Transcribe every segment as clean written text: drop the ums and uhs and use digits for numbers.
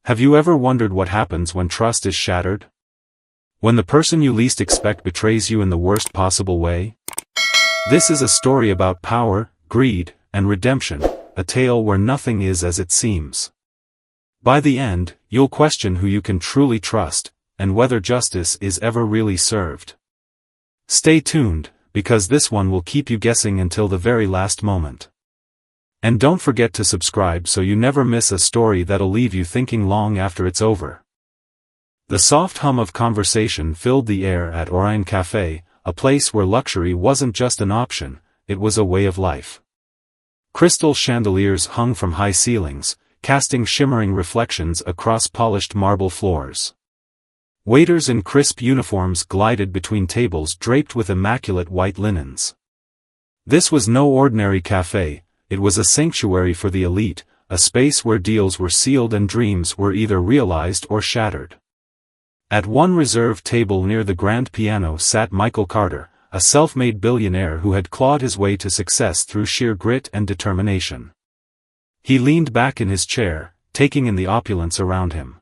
Have you ever wondered what happens when trust is shattered? When the person you least expect betrays you in the worst possible way? This is a story about power, greed, and redemption, a tale where nothing is as it seems. By the end, you'll question who you can truly trust, and whether justice is ever really served. Stay tuned, because this one will keep you guessing until the very last moment. And don't forget to subscribe so you never miss a story that'll leave you thinking long after it's over. The soft hum of conversation filled the air at Orion Café, a place where luxury wasn't just an option, it was a way of life. Crystal chandeliers hung from high ceilings, casting shimmering reflections across polished marble floors. Waiters in crisp uniforms glided between tables draped with immaculate white linens. This was no ordinary café, it was a sanctuary for the elite, a space where deals were sealed and dreams were either realized or shattered. At one reserved table near the grand piano sat Michael Carter, a self-made billionaire who had clawed his way to success through sheer grit and determination. He leaned back in his chair, taking in the opulence around him.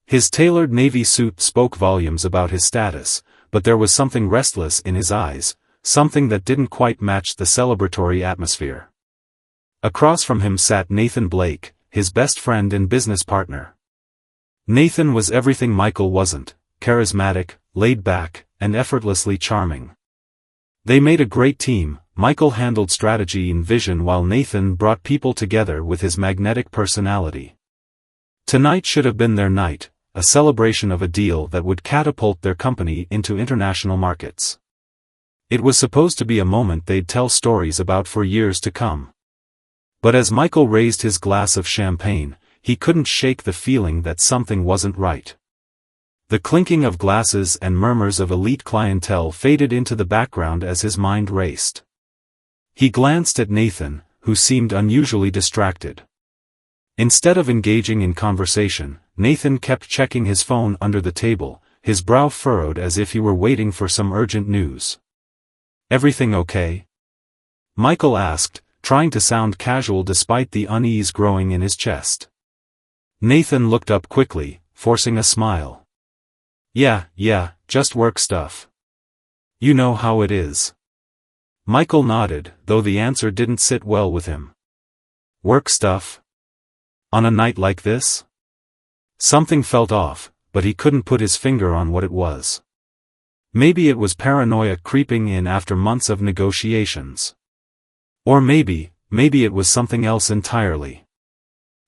His tailored navy suit spoke volumes about his status, but there was something restless in his eyes, something that didn't quite match the celebratory atmosphere. Across from him sat Nathan Blake, his best friend and business partner. Nathan was everything Michael wasn't: charismatic, laid-back, and effortlessly charming. They made a great team. Michael handled strategy and vision while Nathan brought people together with his magnetic personality. Tonight should have been their night, a celebration of a deal that would catapult their company into international markets. It was supposed to be a moment they'd tell stories about for years to come. But as Michael raised his glass of champagne, he couldn't shake the feeling that something wasn't right. The clinking of glasses and murmurs of elite clientele faded into the background as his mind raced. He glanced at Nathan, who seemed unusually distracted. Instead of engaging in conversation, Nathan kept checking his phone under the table, his brow furrowed as if he were waiting for some urgent news. "Everything okay?" Michael asked, trying to sound casual despite the unease growing in his chest. Nathan looked up quickly, forcing a smile. Yeah, just work stuff. You know how it is." Michael nodded, though the answer didn't sit well with him. Work stuff? On a night like this? Something felt off, but he couldn't put his finger on what it was. Maybe it was paranoia creeping in after months of negotiations. Or maybe it was something else entirely.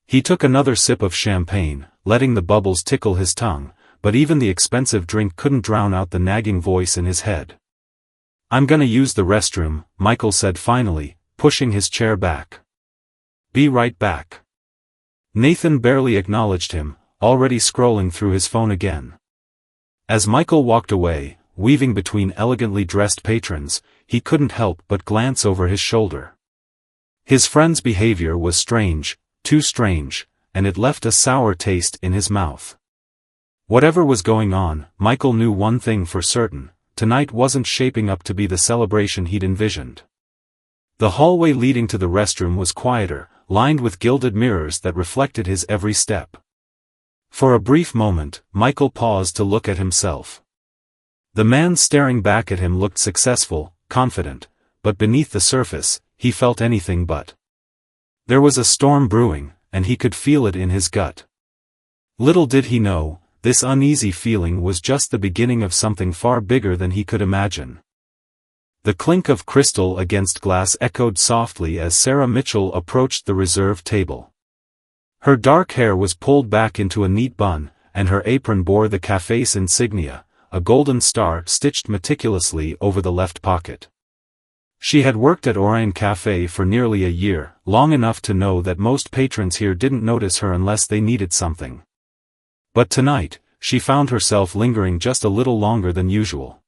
He took another sip of champagne, letting the bubbles tickle his tongue, but even the expensive drink couldn't drown out the nagging voice in his head. "I'm gonna use the restroom," Michael said finally, pushing his chair back. "Be right back." Nathan barely acknowledged him, already scrolling through his phone again. As Michael walked away, weaving between elegantly dressed patrons, he couldn't help but glance over his shoulder. His friend's behavior was strange, too strange, and it left a sour taste in his mouth. Whatever was going on, Michael knew one thing for certain: tonight wasn't shaping up to be the celebration he'd envisioned. The hallway leading to the restroom was quieter, lined with gilded mirrors that reflected his every step. For a brief moment, Michael paused to look at himself. The man staring back at him looked successful, confident, but beneath the surface, he felt anything but. There was a storm brewing, and he could feel it in his gut. Little did he know, this uneasy feeling was just the beginning of something far bigger than he could imagine. The clink of crystal against glass echoed softly as Sarah Mitchell approached the reserved table. Her dark hair was pulled back into a neat bun, and her apron bore the café's insignia, a golden star stitched meticulously over the left pocket. She had worked at Orion Café for nearly a year, long enough to know that most patrons here didn't notice her unless they needed something. But tonight, she found herself lingering just a little longer than usual.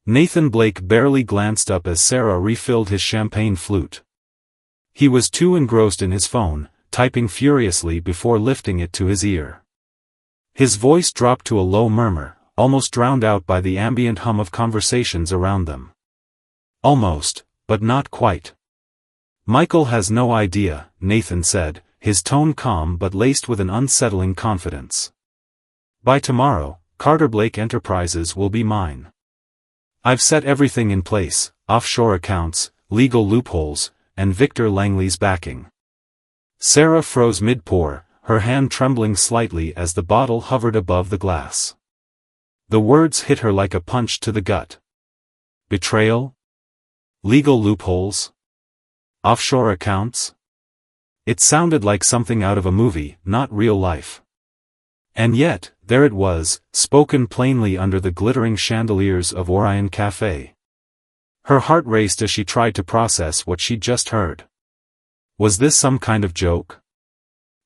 Nathan Blake barely glanced up as Sarah refilled his champagne flute. He was too engrossed in his phone, typing furiously before lifting it to his ear. His voice dropped to a low murmur, almost drowned out by the ambient hum of conversations around them. "Almost, but not quite." "Michael has no idea," Nathan said, his tone calm but laced with an unsettling confidence. "By tomorrow, Carter Blake Enterprises will be mine. I've set everything in place, offshore accounts, legal loopholes, and Victor Langley's backing." Sarah froze mid-pour, her hand trembling slightly as the bottle hovered above the glass. The words hit her like a punch to the gut. Betrayal? Legal loopholes? Offshore accounts? It sounded like something out of a movie, not real life. And yet, there it was, spoken plainly under the glittering chandeliers of Orion Café. Her heart raced as she tried to process what she'd just heard. Was this some kind of joke?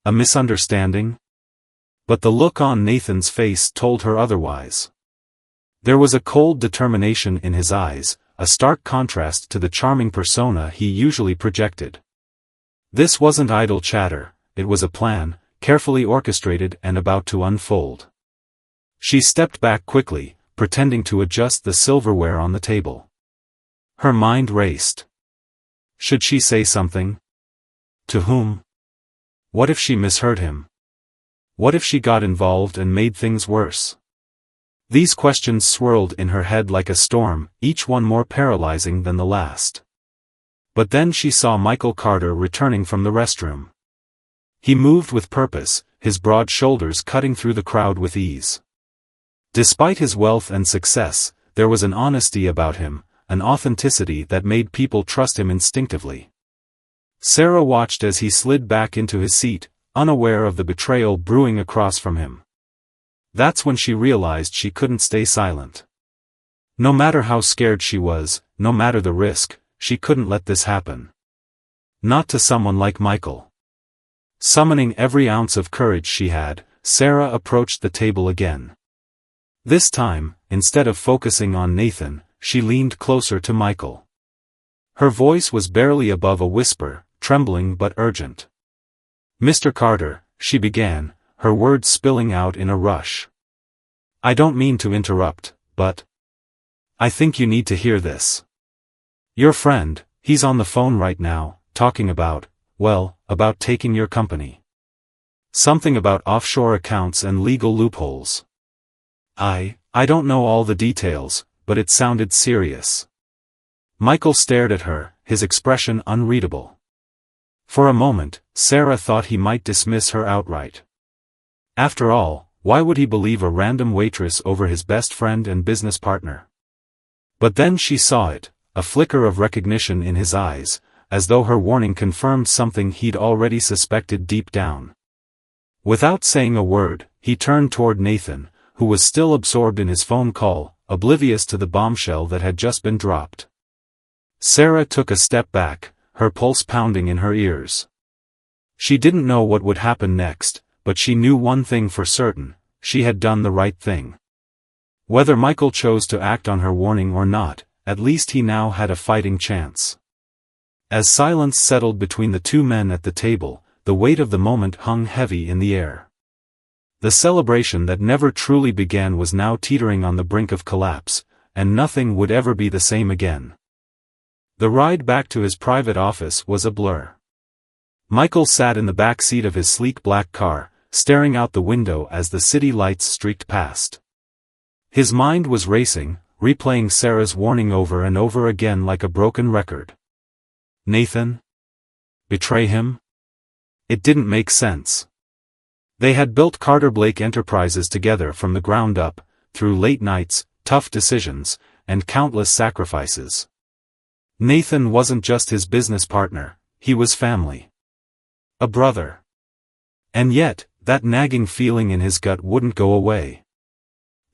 A misunderstanding? But the look on Nathan's face told her otherwise. There was a cold determination in his eyes, a stark contrast to the charming persona he usually projected. This wasn't idle chatter, it was a plan, carefully orchestrated and about to unfold. She stepped back quickly, pretending to adjust the silverware on the table. Her mind raced. Should she say something? To whom? What if she misheard him? What if she got involved and made things worse? These questions swirled in her head like a storm, each one more paralyzing than the last. But then she saw Michael Carter returning from the restroom. He moved with purpose, his broad shoulders cutting through the crowd with ease. Despite his wealth and success, there was an honesty about him, an authenticity that made people trust him instinctively. Sarah watched as he slid back into his seat, unaware of the betrayal brewing across from him. That's when she realized she couldn't stay silent. No matter how scared she was, no matter the risk, she couldn't let this happen. Not to someone like Michael. Summoning every ounce of courage she had, Sarah approached the table again. This time, instead of focusing on Nathan, she leaned closer to Michael. Her voice was barely above a whisper, trembling but urgent. "Mr. Carter," she began, her words spilling out in a rush. "I don't mean to interrupt, but I think you need to hear this. Your friend, he's on the phone right now, talking about taking your company. Something about offshore accounts and legal loopholes. I don't know all the details, but it sounded serious." Michael stared at her, his expression unreadable. For a moment, Sarah thought he might dismiss her outright. After all, why would he believe a random waitress over his best friend and business partner? But then she saw it, a flicker of recognition in his eyes, as though her warning confirmed something he'd already suspected deep down. Without saying a word, he turned toward Nathan, who was still absorbed in his phone call, oblivious to the bombshell that had just been dropped. Sarah took a step back, her pulse pounding in her ears. She didn't know what would happen next, but she knew one thing for certain: she had done the right thing. Whether Michael chose to act on her warning or not, at least he now had a fighting chance. As silence settled between the two men at the table, the weight of the moment hung heavy in the air. The celebration that never truly began was now teetering on the brink of collapse, and nothing would ever be the same again. The ride back to his private office was a blur. Michael sat in the back seat of his sleek black car, staring out the window as the city lights streaked past. His mind was racing, replaying Sarah's warning over and over again like a broken record. Nathan? Betray him? It didn't make sense. They had built Carter Blake Enterprises together from the ground up, through late nights, tough decisions, and countless sacrifices. Nathan wasn't just his business partner, he was family. A brother. And yet, that nagging feeling in his gut wouldn't go away.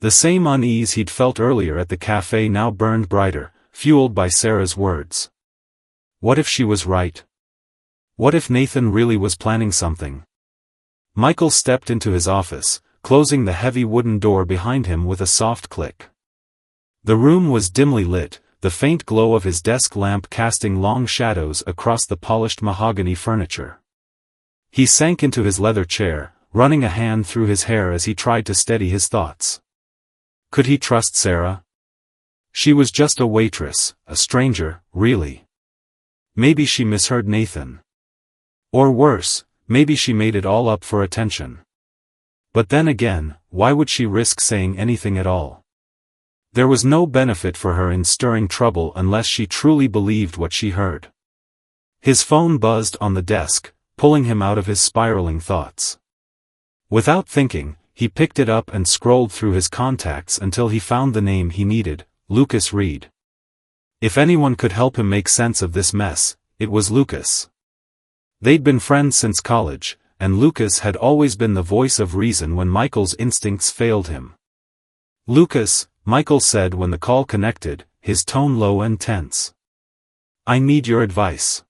The same unease he'd felt earlier at the cafe now burned brighter, fueled by Sarah's words. What if she was right? What if Nathan really was planning something? Michael stepped into his office, closing the heavy wooden door behind him with a soft click. The room was dimly lit, the faint glow of his desk lamp casting long shadows across the polished mahogany furniture. He sank into his leather chair, running a hand through his hair as he tried to steady his thoughts. Could he trust Sarah? She was just a waitress, a stranger, really. Maybe she misheard Nathan. Or worse, maybe she made it all up for attention. But then again, why would she risk saying anything at all? There was no benefit for her in stirring trouble unless she truly believed what she heard. His phone buzzed on the desk, pulling him out of his spiraling thoughts. Without thinking, he picked it up and scrolled through his contacts until he found the name he needed, Lucas Reed. If anyone could help him make sense of this mess, it was Lucas. They'd been friends since college, and Lucas had always been the voice of reason when Michael's instincts failed him. "Lucas," Michael said when the call connected, his tone low and tense. "I need your advice."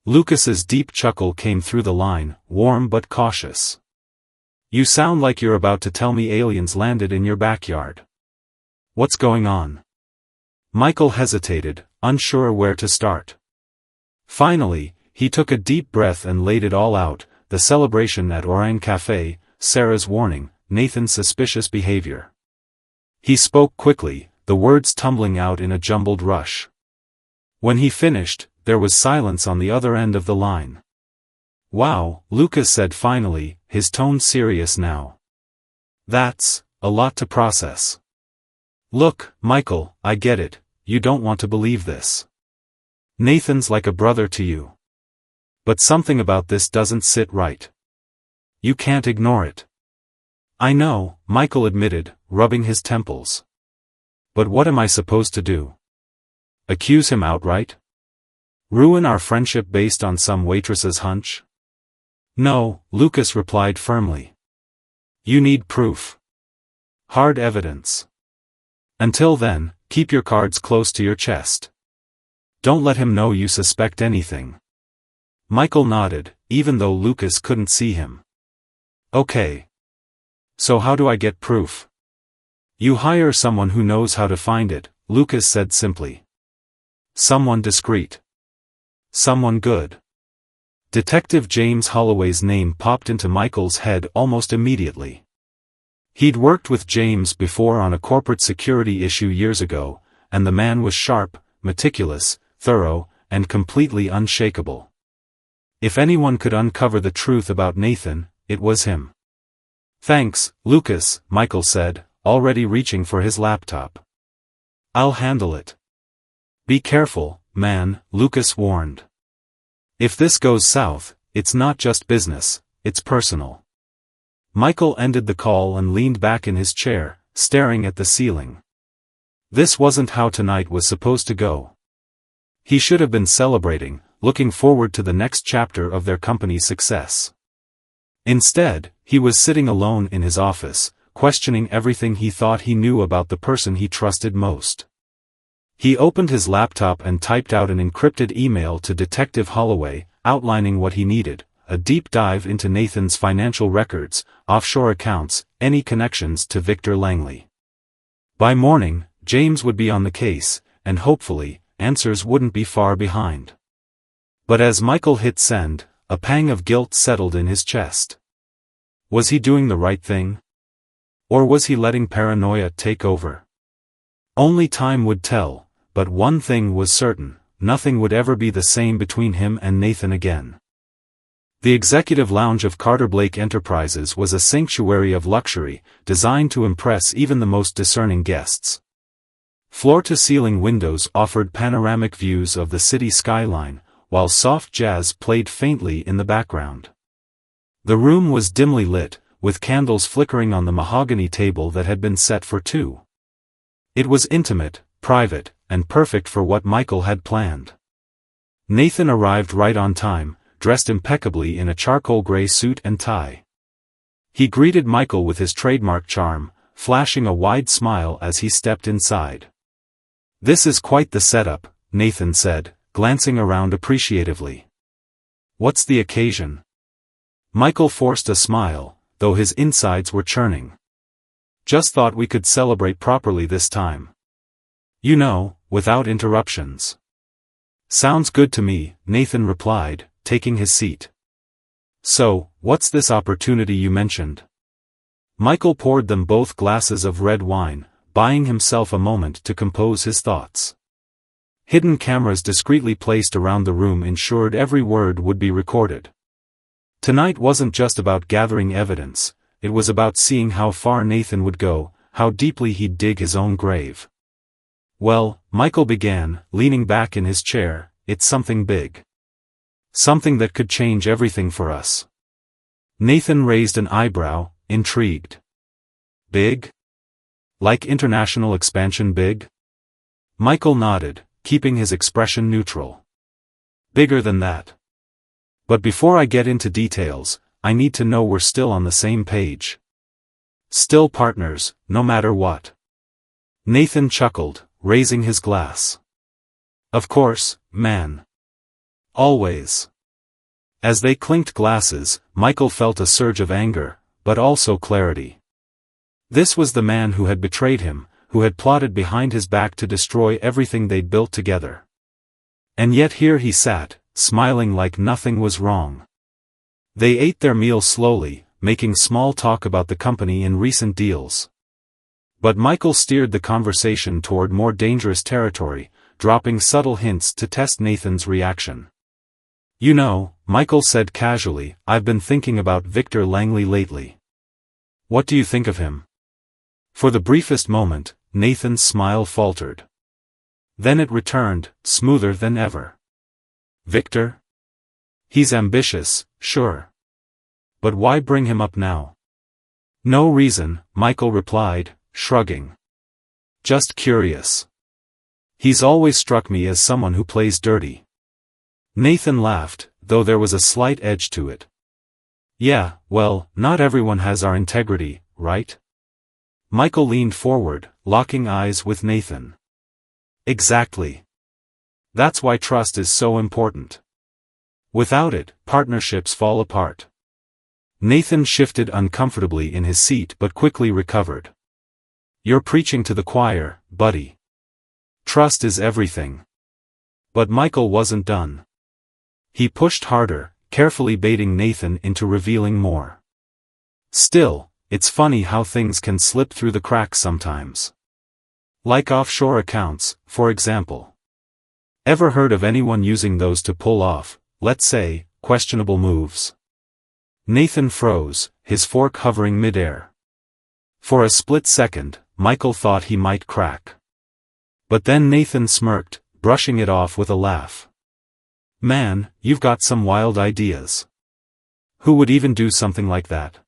Lucas's deep chuckle came through the line, warm but cautious. "You sound like you're about to tell me aliens landed in your backyard. What's going on?" Michael hesitated, unsure where to start. Finally, he took a deep breath and laid it all out: the celebration at Orang Cafe, Sarah's warning, Nathan's suspicious behavior. He spoke quickly, the words tumbling out in a jumbled rush. When he finished, there was silence on the other end of the line. "Wow," Lucas said finally, his tone serious now. "That's a lot to process." "Look, Michael, I get it, you don't want to believe this. Nathan's like a brother to you. But something about this doesn't sit right. You can't ignore it." "I know," Michael admitted, rubbing his temples. "But what am I supposed to do? Accuse him outright? Ruin our friendship based on some waitress's hunch?" "No," Lucas replied firmly. "You need proof. Hard evidence. Until then, keep your cards close to your chest. Don't let him know you suspect anything." Michael nodded, even though Lucas couldn't see him. "Okay. So how do I get proof?" "You hire someone who knows how to find it," Lucas said simply. "Someone discreet. Someone good." Detective James Holloway's name popped into Michael's head almost immediately. He'd worked with James before on a corporate security issue years ago, and the man was sharp, meticulous, thorough, and completely unshakable. If anyone could uncover the truth about Nathan, it was him. "Thanks, Lucas," Michael said, already reaching for his laptop. "I'll handle it." "Be careful, man," Lucas warned. "If this goes south, it's not just business, it's personal." Michael ended the call and leaned back in his chair, staring at the ceiling. This wasn't how tonight was supposed to go. He should have been celebrating, looking forward to the next chapter of their company's success. Instead, he was sitting alone in his office, questioning everything he thought he knew about the person he trusted most. He opened his laptop and typed out an encrypted email to Detective Holloway, outlining what he needed: a deep dive into Nathan's financial records, offshore accounts, any connections to Victor Langley. By morning, James would be on the case, and hopefully, answers wouldn't be far behind. But as Michael hit send, a pang of guilt settled in his chest. Was he doing the right thing? Or was he letting paranoia take over? Only time would tell, but one thing was certain: nothing would ever be the same between him and Nathan again. The executive lounge of Carter Blake Enterprises was a sanctuary of luxury, designed to impress even the most discerning guests. Floor-to-ceiling windows offered panoramic views of the city skyline, while soft jazz played faintly in the background. The room was dimly lit, with candles flickering on the mahogany table that had been set for two. It was intimate, private, and perfect for what Michael had planned. Nathan arrived right on time, dressed impeccably in a charcoal gray suit and tie. He greeted Michael with his trademark charm, flashing a wide smile as he stepped inside. "This is quite the setup," Nathan said, glancing around appreciatively. "What's the occasion?" Michael forced a smile, though his insides were churning. "Just thought we could celebrate properly this time. You know, without interruptions." "Sounds good to me," Nathan replied, taking his seat. "So, what's this opportunity you mentioned?" Michael poured them both glasses of red wine, buying himself a moment to compose his thoughts. Hidden cameras discreetly placed around the room ensured every word would be recorded. Tonight wasn't just about gathering evidence, it was about seeing how far Nathan would go, how deeply he'd dig his own grave. Well, Michael began, leaning back in his chair, it's something big. Something that could change everything for us. Nathan raised an eyebrow, intrigued. Big? Like international expansion big? Michael nodded, keeping his expression neutral. Bigger than that. But before I get into details, I need to know we're still on the same page. Still partners, no matter what. Nathan chuckled, raising his glass. Of course, man. Always. As they clinked glasses, Michael felt a surge of anger, but also clarity. This was the man who had betrayed him, who had plotted behind his back to destroy everything they'd built together. And yet here he sat, smiling like nothing was wrong. They ate their meal slowly, making small talk about the company and recent deals. But Michael steered the conversation toward more dangerous territory, dropping subtle hints to test Nathan's reaction. You know, Michael said casually, I've been thinking about Victor Langley lately. What do you think of him? For the briefest moment, Nathan's smile faltered. Then it returned, smoother than ever. Victor? He's ambitious, sure. But why bring him up now? No reason, Michael replied, shrugging. Just curious. He's always struck me as someone who plays dirty. Nathan laughed, though there was a slight edge to it. Yeah, well, not everyone has our integrity, right? Michael leaned forward, locking eyes with Nathan. Exactly. That's why trust is so important. Without it, partnerships fall apart. Nathan shifted uncomfortably in his seat but quickly recovered. You're preaching to the choir, buddy. Trust is everything. But Michael wasn't done. He pushed harder, carefully baiting Nathan into revealing more. Still, it's funny how things can slip through the cracks sometimes. Like offshore accounts, for example. Ever heard of anyone using those to pull off, let's say, questionable moves? Nathan froze, his fork hovering midair. For a split second, Michael thought he might crack. But then Nathan smirked, brushing it off with a laugh. Man, you've got some wild ideas. Who would even do something like that?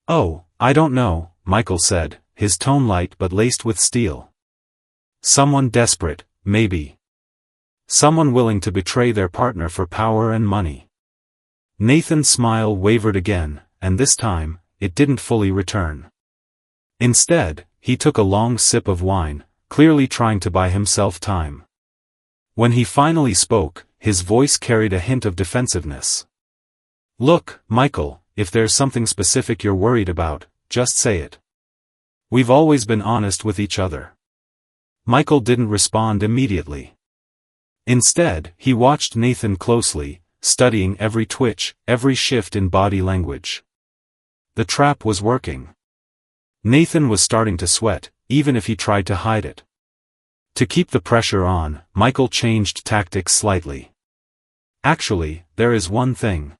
Oh, I don't know, Michael said, his tone light but laced with steel. Someone desperate, maybe. Someone willing to betray their partner for power and money. Nathan's smile wavered again, and this time, it didn't fully return. Instead, he took a long sip of wine, clearly trying to buy himself time. When he finally spoke, his voice carried a hint of defensiveness. Look, Michael, if there's something specific you're worried about, just say it. We've always been honest with each other. Michael didn't respond immediately. Instead, he watched Nathan closely, studying every twitch, every shift in body language. The trap was working. Nathan was starting to sweat, even if he tried to hide it. To keep the pressure on, Michael changed tactics slightly. Actually, there is one thing.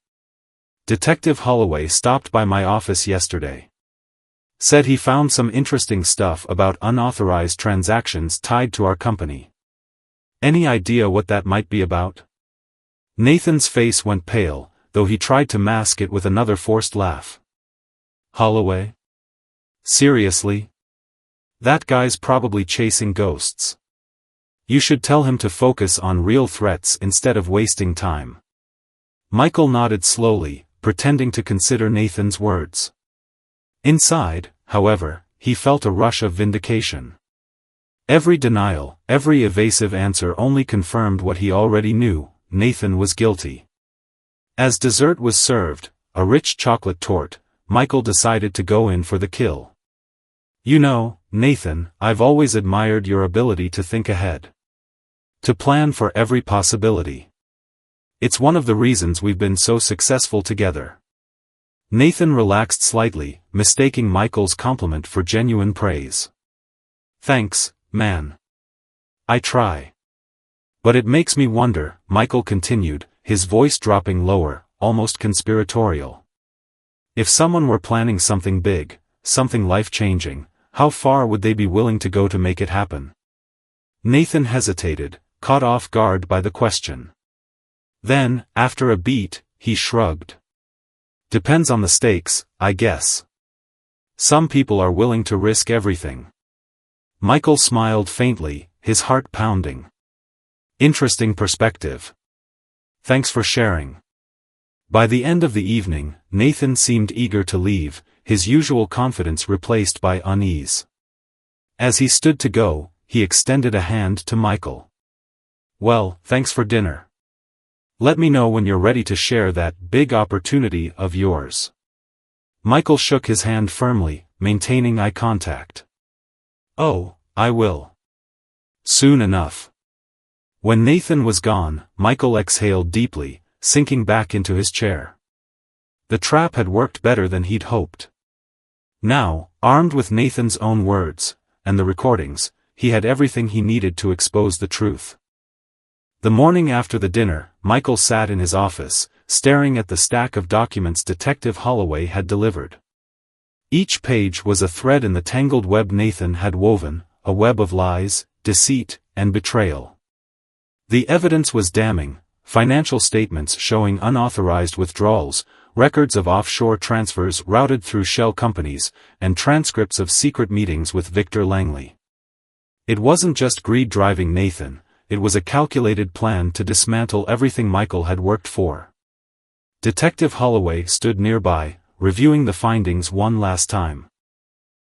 Detective Holloway stopped by my office yesterday. Said he found some interesting stuff about unauthorized transactions tied to our company. Any idea what that might be about? Nathan's face went pale, though he tried to mask it with another forced laugh. Holloway? Seriously? That guy's probably chasing ghosts. You should tell him to focus on real threats instead of wasting time. Michael nodded slowly, pretending to consider Nathan's words. Inside, however, he felt a rush of vindication. Every denial, every evasive answer only confirmed what he already knew: Nathan was guilty. As dessert was served, a rich chocolate torte, Michael decided to go in for the kill. You know, Nathan, I've always admired your ability to think ahead. To plan for every possibility. It's one of the reasons we've been so successful together. Nathan relaxed slightly, mistaking Michael's compliment for genuine praise. Thanks, man. I try. But it makes me wonder, Michael continued, his voice dropping lower, almost conspiratorial. If someone were planning something big, something life-changing, how far would they be willing to go to make it happen? Nathan hesitated, caught off guard by the question. Then, after a beat, he shrugged. Depends on the stakes, I guess. Some people are willing to risk everything. Michael smiled faintly, his heart pounding. Interesting perspective. Thanks for sharing. By the end of the evening, Nathan seemed eager to leave, his usual confidence replaced by unease. As he stood to go, he extended a hand to Michael. Well, thanks for dinner. Let me know when you're ready to share that big opportunity of yours. Michael shook his hand firmly, maintaining eye contact. Oh, I will. Soon enough. When Nathan was gone, Michael exhaled deeply, sinking back into his chair. The trap had worked better than he'd hoped. Now, armed with Nathan's own words, and the recordings, he had everything he needed to expose the truth. The morning after the dinner, Michael sat in his office, staring at the stack of documents Detective Holloway had delivered. Each page was a thread in the tangled web Nathan had woven, a web of lies, deceit, and betrayal. The evidence was damning: financial statements showing unauthorized withdrawals, records of offshore transfers routed through shell companies, and transcripts of secret meetings with Victor Langley. It wasn't just greed driving Nathan, it was a calculated plan to dismantle everything Michael had worked for. Detective Holloway stood nearby, reviewing the findings one last time.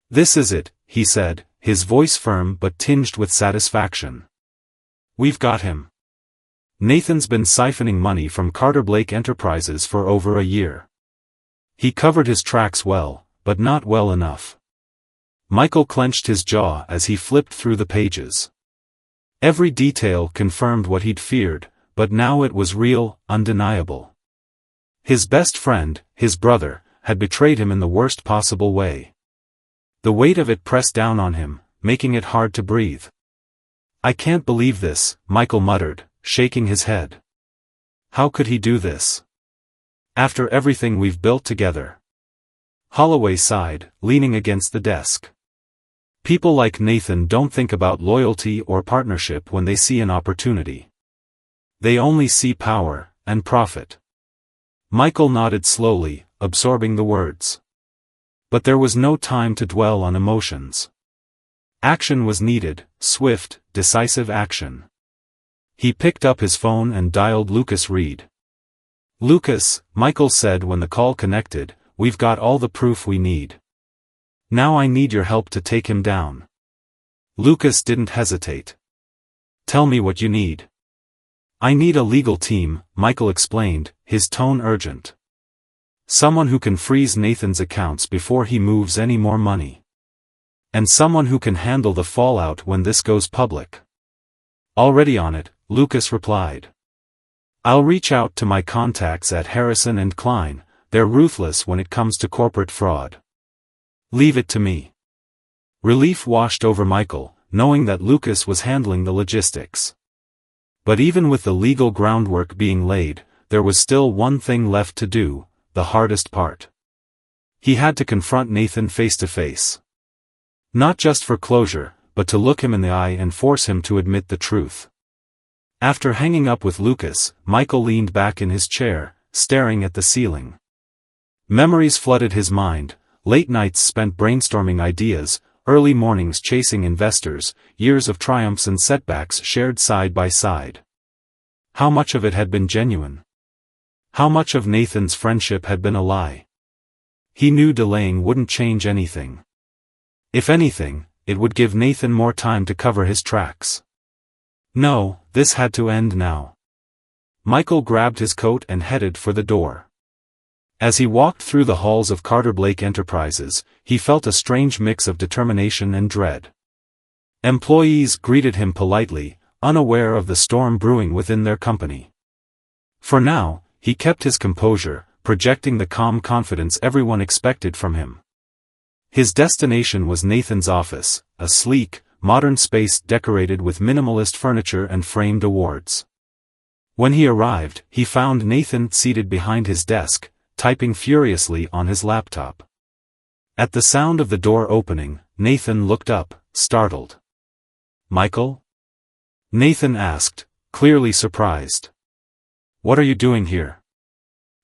"This is it," he said, his voice firm but tinged with satisfaction. "We've got him. Nathan's been siphoning money from Carter Blake Enterprises for over a year. He covered his tracks well, but not well enough." Michael clenched his jaw as he flipped through the pages. Every detail confirmed what he'd feared, but now it was real, undeniable. His best friend, his brother, had betrayed him in the worst possible way. The weight of it pressed down on him, making it hard to breathe. "I can't believe this," Michael muttered, shaking his head. "How could he do this? After everything we've built together." Holloway sighed, leaning against the desk. "People like Nathan don't think about loyalty or partnership when they see an opportunity. They only see power and profit." Michael nodded slowly, absorbing the words. But there was no time to dwell on emotions. Action was needed, swift, decisive action. He picked up his phone and dialed Lucas Reed. "Lucas," Michael said when the call connected, "we've got all the proof we need. Now I need your help to take him down." Lucas didn't hesitate. "Tell me what you need." "I need a legal team," Michael explained, his tone urgent. "Someone who can freeze Nathan's accounts before he moves any more money. And someone who can handle the fallout when this goes public." "Already on it," Lucas replied. "I'll reach out to my contacts at Harrison and Klein, they're ruthless when it comes to corporate fraud. Leave it to me." Relief washed over Michael, knowing that Lucas was handling the logistics. But even with the legal groundwork being laid, there was still one thing left to do, the hardest part. He had to confront Nathan face to face. Not just for closure, but to look him in the eye and force him to admit the truth. After hanging up with Lucas, Michael leaned back in his chair, staring at the ceiling. Memories flooded his mind, late nights spent brainstorming ideas, early mornings chasing investors, years of triumphs and setbacks shared side by side. How much of it had been genuine? How much of Nathan's friendship had been a lie? He knew delaying wouldn't change anything. If anything, it would give Nathan more time to cover his tracks. No, this had to end now. Michael grabbed his coat and headed for the door. As he walked through the halls of Carter Blake Enterprises, he felt a strange mix of determination and dread. Employees greeted him politely, unaware of the storm brewing within their company. For now, he kept his composure, projecting the calm confidence everyone expected from him. His destination was Nathan's office, a sleek, modern space decorated with minimalist furniture and framed awards. When he arrived, he found Nathan seated behind his desk, typing furiously on his laptop. At the sound of the door opening, Nathan looked up, startled. "Michael?" Nathan asked, clearly surprised. "What are you doing here?"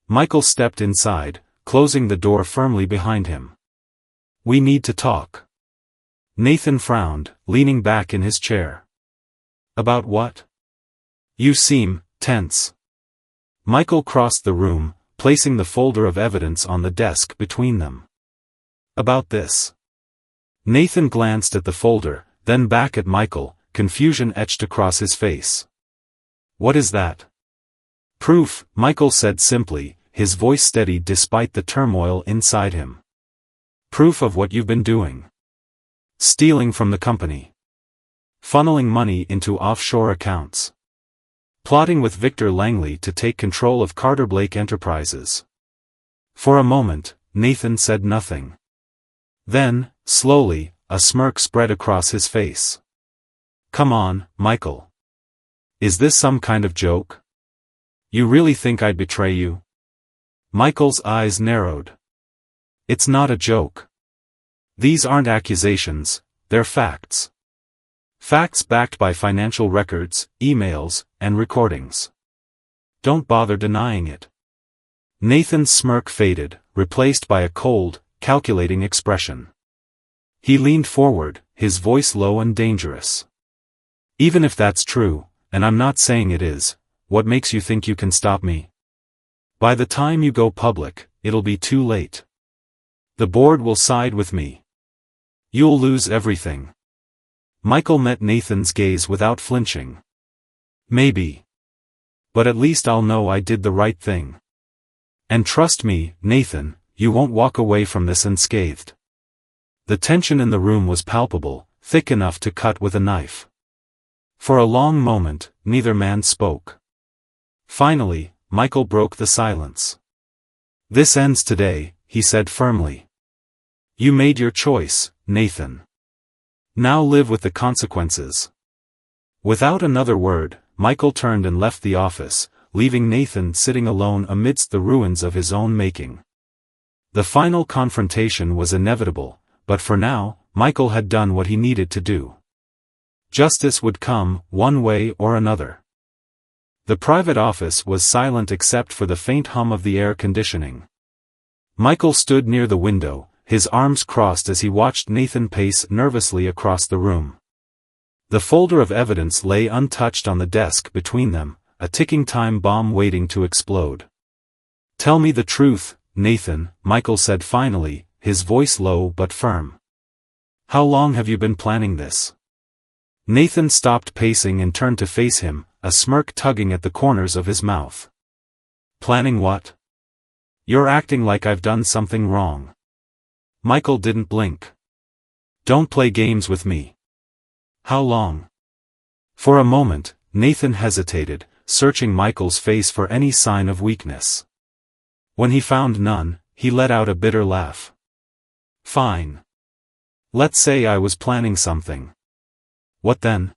Michael stepped inside, closing the door firmly behind him. "We need to talk." Nathan frowned, leaning back in his chair. "About what?" "You seem tense." Michael crossed the room, placing the folder of evidence on the desk between them. "About this." Nathan glanced at the folder, then back at Michael, confusion etched across his face. "What is that?" "Proof," Michael said simply, his voice steady despite the turmoil inside him. "Proof of what you've been doing. Stealing from the company. Funneling money into offshore accounts. Plotting with Victor Langley to take control of Carter Blake Enterprises." For a moment, Nathan said nothing. Then, slowly, a smirk spread across his face. "Come on, Michael. Is this some kind of joke? You really think I'd betray you?" Michael's eyes narrowed. "It's not a joke. These aren't accusations, they're facts. Facts backed by financial records, emails, and recordings. Don't bother denying it." Nathan's smirk faded, replaced by a cold, calculating expression. He leaned forward, his voice low and dangerous. "Even if that's true, and I'm not saying it is, what makes you think you can stop me? By the time you go public, it'll be too late. The board will side with me. You'll lose everything." Michael met Nathan's gaze without flinching. "Maybe. But at least I'll know I did the right thing. And trust me, Nathan, you won't walk away from this unscathed." The tension in the room was palpable, thick enough to cut with a knife. For a long moment, neither man spoke. Finally, Michael broke the silence. "This ends today," he said firmly. "You made your choice, Nathan. Now live with the consequences." Without another word, Michael turned and left the office, leaving Nathan sitting alone amidst the ruins of his own making. The final confrontation was inevitable, but for now, Michael had done what he needed to do. Justice would come, one way or another. The private office was silent except for the faint hum of the air conditioning. Michael stood near the window, his arms crossed as he watched Nathan pace nervously across the room. The folder of evidence lay untouched on the desk between them, a ticking time bomb waiting to explode. "Tell me the truth, Nathan," Michael said finally, his voice low but firm. "How long have you been planning this?" Nathan stopped pacing and turned to face him, a smirk tugging at the corners of his mouth. "Planning what? You're acting like I've done something wrong." Michael didn't blink. "Don't play games with me." "How long?" For a moment, Nathan hesitated, searching Michael's face for any sign of weakness. When he found none, he let out a bitter laugh. "Fine. Let's say I was planning something. What then?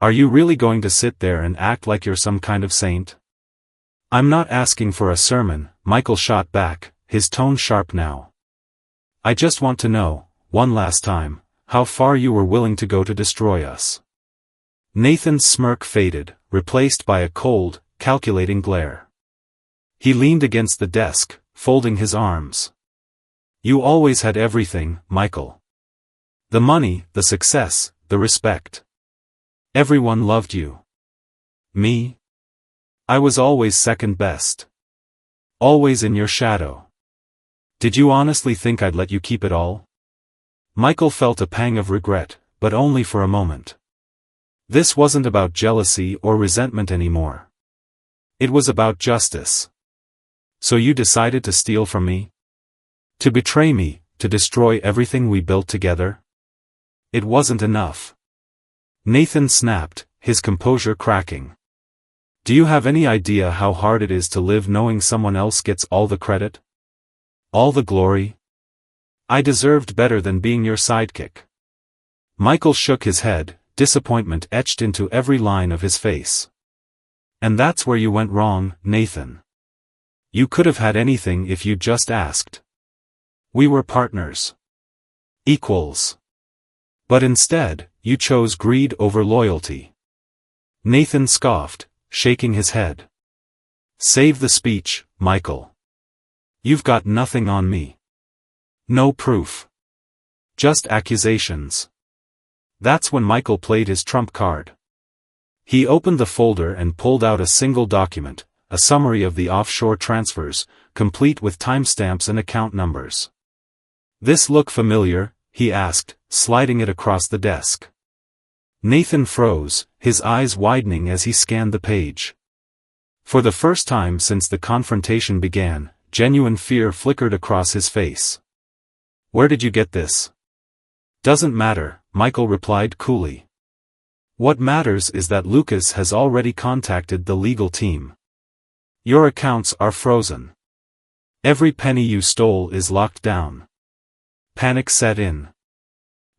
Are you really going to sit there and act like you're some kind of saint?" "I'm not asking for a sermon," Michael shot back, his tone sharp now. "I just want to know, one last time, how far you were willing to go to destroy us." Nathan's smirk faded, replaced by a cold, calculating glare. He leaned against the desk, folding his arms. "You always had everything, Michael. The money, the success, the respect. Everyone loved you. Me? I was always second best. Always in your shadow. Did you honestly think I'd let you keep it all?" Michael felt a pang of regret, but only for a moment. This wasn't about jealousy or resentment anymore. It was about justice. "So you decided to steal from me? To betray me, to destroy everything we built together? It wasn't enough." Nathan snapped, his composure cracking. "Do you have any idea how hard it is to live knowing someone else gets all the credit? All the glory? I deserved better than being your sidekick." Michael shook his head, disappointment etched into every line of his face. And that's where you went wrong, Nathan. You could have had anything if you'd just asked. We were partners. Equals. But instead, you chose greed over loyalty. Nathan scoffed, shaking his head. Save the speech, Michael. You've got nothing on me. No proof. Just accusations. That's when Michael played his trump card. He opened the folder and pulled out a single document, a summary of the offshore transfers, complete with timestamps and account numbers. This look familiar? He asked, sliding it across the desk. Nathan froze, his eyes widening as he scanned the page. For the first time since the confrontation began, genuine fear flickered across his face. Where did you get this? Doesn't matter, Michael replied coolly. What matters is that Lucas has already contacted the legal team. Your accounts are frozen. Every penny you stole is locked down. Panic set in.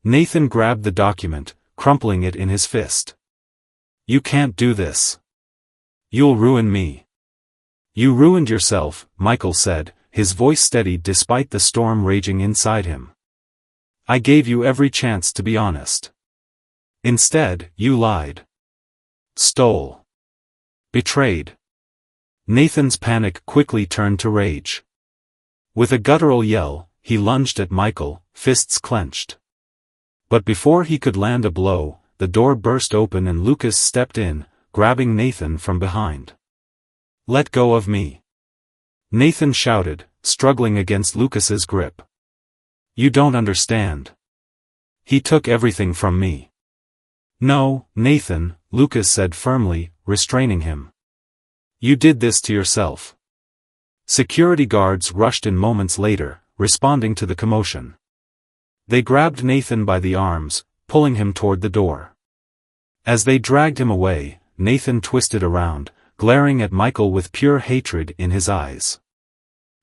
Nathan grabbed the document, crumpling it in his fist. You can't do this. You'll ruin me. You ruined yourself, Michael said, his voice steady despite the storm raging inside him. I gave you every chance to be honest. Instead, you lied. Stole. Betrayed. Nathan's panic quickly turned to rage. With a guttural yell, he lunged at Michael, fists clenched. But before he could land a blow, the door burst open and Lucas stepped in, grabbing Nathan from behind. Let go of me. Nathan shouted, struggling against Lucas's grip. You don't understand. He took everything from me. No, Nathan, Lucas said firmly, restraining him. You did this to yourself. Security guards rushed in moments later, responding to the commotion. They grabbed Nathan by the arms, pulling him toward the door. As they dragged him away, Nathan twisted around, glaring at Michael with pure hatred in his eyes.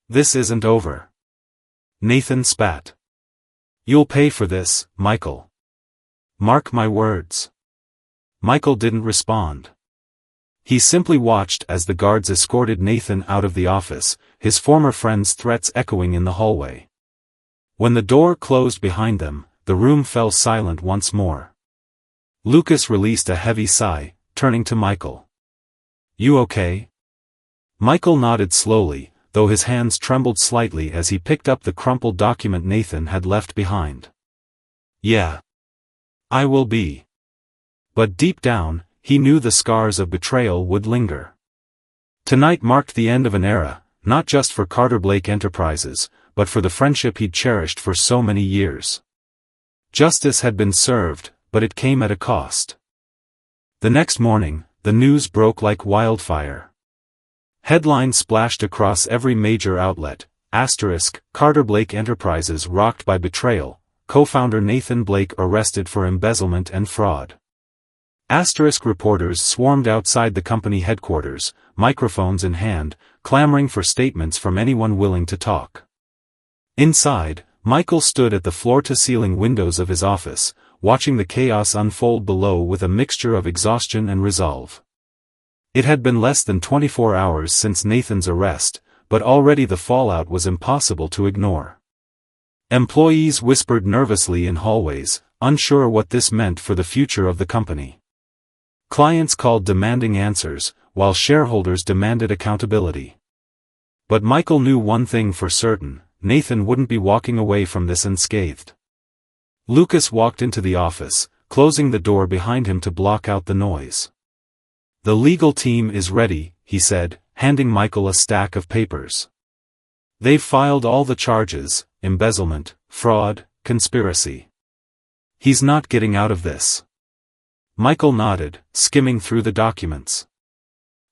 This isn't over. Nathan spat. You'll pay for this, Michael. Mark my words. Michael didn't respond. He simply watched as the guards escorted Nathan out of the office, his former friend's threats echoing in the hallway. When the door closed behind them, the room fell silent once more. Lucas released a heavy sigh, turning to Michael. You okay? Michael nodded slowly, though his hands trembled slightly as he picked up the crumpled document Nathan had left behind. Yeah. I will be. But deep down, he knew the scars of betrayal would linger. Tonight marked the end of an era, not just for Carter Blake Enterprises, but for the friendship he'd cherished for so many years. Justice had been served, but it came at a cost. The next morning, the news broke like wildfire. Headlines splashed across every major outlet, Carter Blake Enterprises rocked by betrayal, co-founder Nathan Blake arrested for embezzlement and fraud. Reporters swarmed outside the company headquarters, microphones in hand, clamoring for statements from anyone willing to talk. Inside, Michael stood at the floor-to-ceiling windows of his office, watching the chaos unfold below with a mixture of exhaustion and resolve. It had been less than 24 hours since Nathan's arrest, but already the fallout was impossible to ignore. Employees whispered nervously in hallways, unsure what this meant for the future of the company. Clients called demanding answers, while shareholders demanded accountability. But Michael knew one thing for certain: Nathan wouldn't be walking away from this unscathed. Lucas walked into the office, closing the door behind him to block out the noise. The legal team is ready, he said, handing Michael a stack of papers. They've filed all the charges: embezzlement, fraud, conspiracy. He's not getting out of this. Michael nodded, skimming through the documents.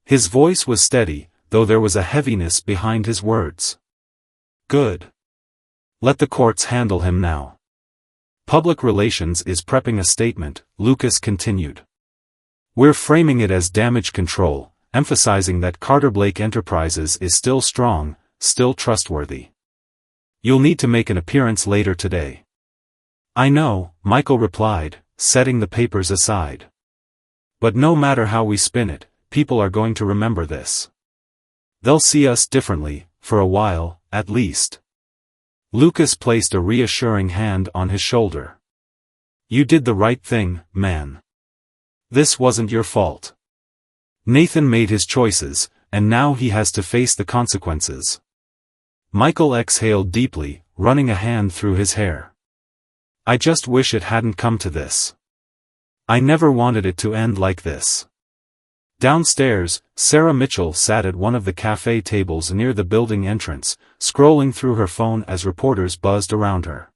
His voice was steady, though there was a heaviness behind his words. Good. Let the courts handle him now. Public Relations is prepping a statement, Lucas continued. We're framing it as damage control, emphasizing that Carter Blake Enterprises is still strong, still trustworthy. You'll need to make an appearance later today. I know, Michael replied, setting the papers aside. But no matter how we spin it, people are going to remember this. They'll see us differently, for a while, at least. Lucas placed a reassuring hand on his shoulder. You did the right thing, man. This wasn't your fault. Nathan made his choices, and now he has to face the consequences. Michael exhaled deeply, running a hand through his hair. I just wish it hadn't come to this. I never wanted it to end like this. Downstairs, Sarah Mitchell sat at one of the cafe tables near the building entrance, scrolling through her phone as reporters buzzed around her.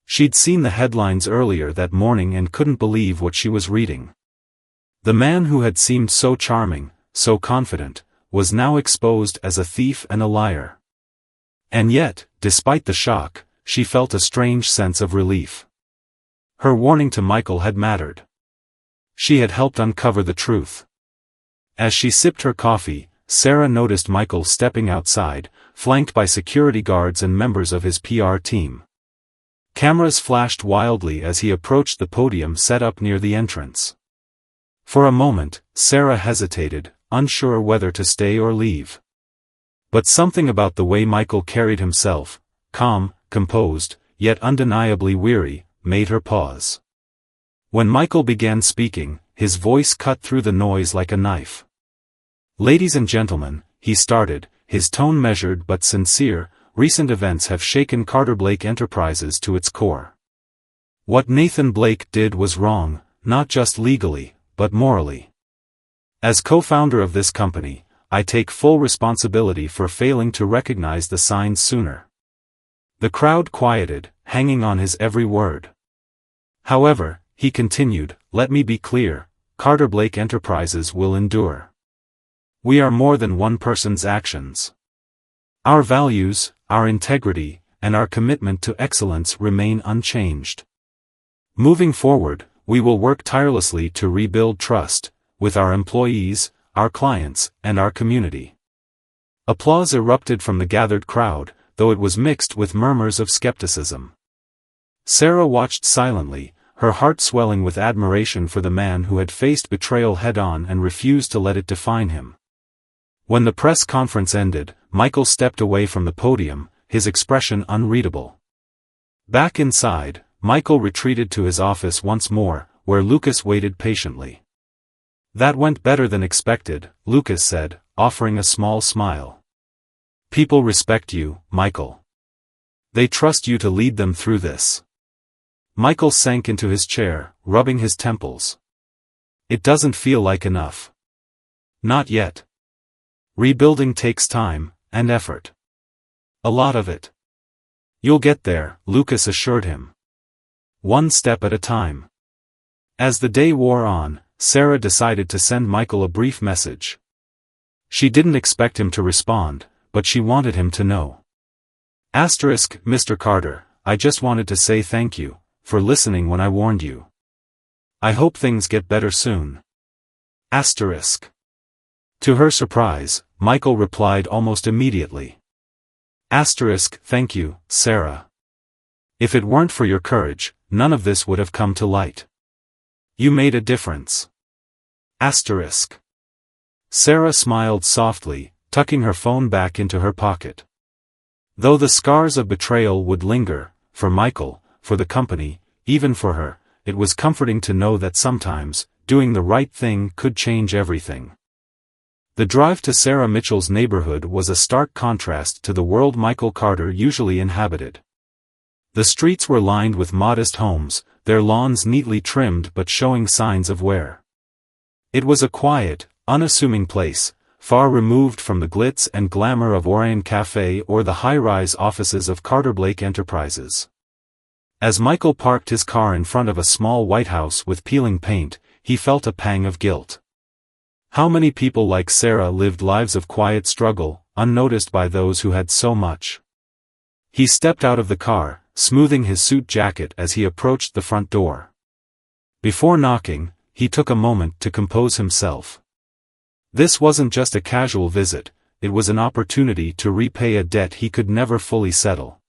She'd seen the headlines earlier that morning and couldn't believe what she was reading. The man who had seemed so charming, so confident, was now exposed as a thief and a liar. And yet, despite the shock, she felt a strange sense of relief. Her warning to Michael had mattered. She had helped uncover the truth. As she sipped her coffee, Sarah noticed Michael stepping outside, flanked by security guards and members of his PR team. Cameras flashed wildly as he approached the podium set up near the entrance. For a moment, Sarah hesitated, unsure whether to stay or leave. But something about the way Michael carried himself, calm, composed, yet undeniably weary, made her pause. When Michael began speaking, his voice cut through the noise like a knife. Ladies and gentlemen, he started, his tone measured but sincere. Recent events have shaken Carter Blake Enterprises to its core. What Nathan Blake did was wrong, not just legally, but morally. As co-founder of this company, I take full responsibility for failing to recognize the signs sooner. The crowd quieted, hanging on his every word. However, he continued, let me be clear, Carter Blake Enterprises will endure. We are more than one person's actions. Our values, our integrity, and our commitment to excellence remain unchanged. Moving forward, we will work tirelessly to rebuild trust, with our employees, our clients, and our community. Applause erupted from the gathered crowd, though it was mixed with murmurs of skepticism. Sarah watched silently, her heart swelling with admiration for the man who had faced betrayal head-on and refused to let it define him. When the press conference ended, Michael stepped away from the podium, his expression unreadable. Back inside, Michael retreated to his office once more, where Lucas waited patiently. That went better than expected, Lucas said, offering a small smile. People respect you, Michael. They trust you to lead them through this. Michael sank into his chair, rubbing his temples. It doesn't feel like enough. Not yet. Rebuilding takes time, and effort. A lot of it. You'll get there, Lucas assured him. One step at a time. As the day wore on, Sarah decided to send Michael a brief message. She didn't expect him to respond, but she wanted him to know. Mr. Carter, I just wanted to say thank you, for listening when I warned you. I hope things get better soon. To her surprise, Michael replied almost immediately. Thank you, Sarah. If it weren't for your courage, none of this would have come to light. You made a difference. Sarah smiled softly, tucking her phone back into her pocket. Though the scars of betrayal would linger, for Michael, for the company, even for her, it was comforting to know that sometimes, doing the right thing could change everything. The drive to Sarah Mitchell's neighborhood was a stark contrast to the world Michael Carter usually inhabited. The streets were lined with modest homes, their lawns neatly trimmed but showing signs of wear. It was a quiet, unassuming place, far removed from the glitz and glamour of Orion Cafe or the high-rise offices of Carter Blake Enterprises. As Michael parked his car in front of a small white house with peeling paint, he felt a pang of guilt. How many people like Sarah lived lives of quiet struggle, unnoticed by those who had so much? He stepped out of the car, smoothing his suit jacket as he approached the front door. Before knocking, he took a moment to compose himself. This wasn't just a casual visit, it was an opportunity to repay a debt he could never fully settle.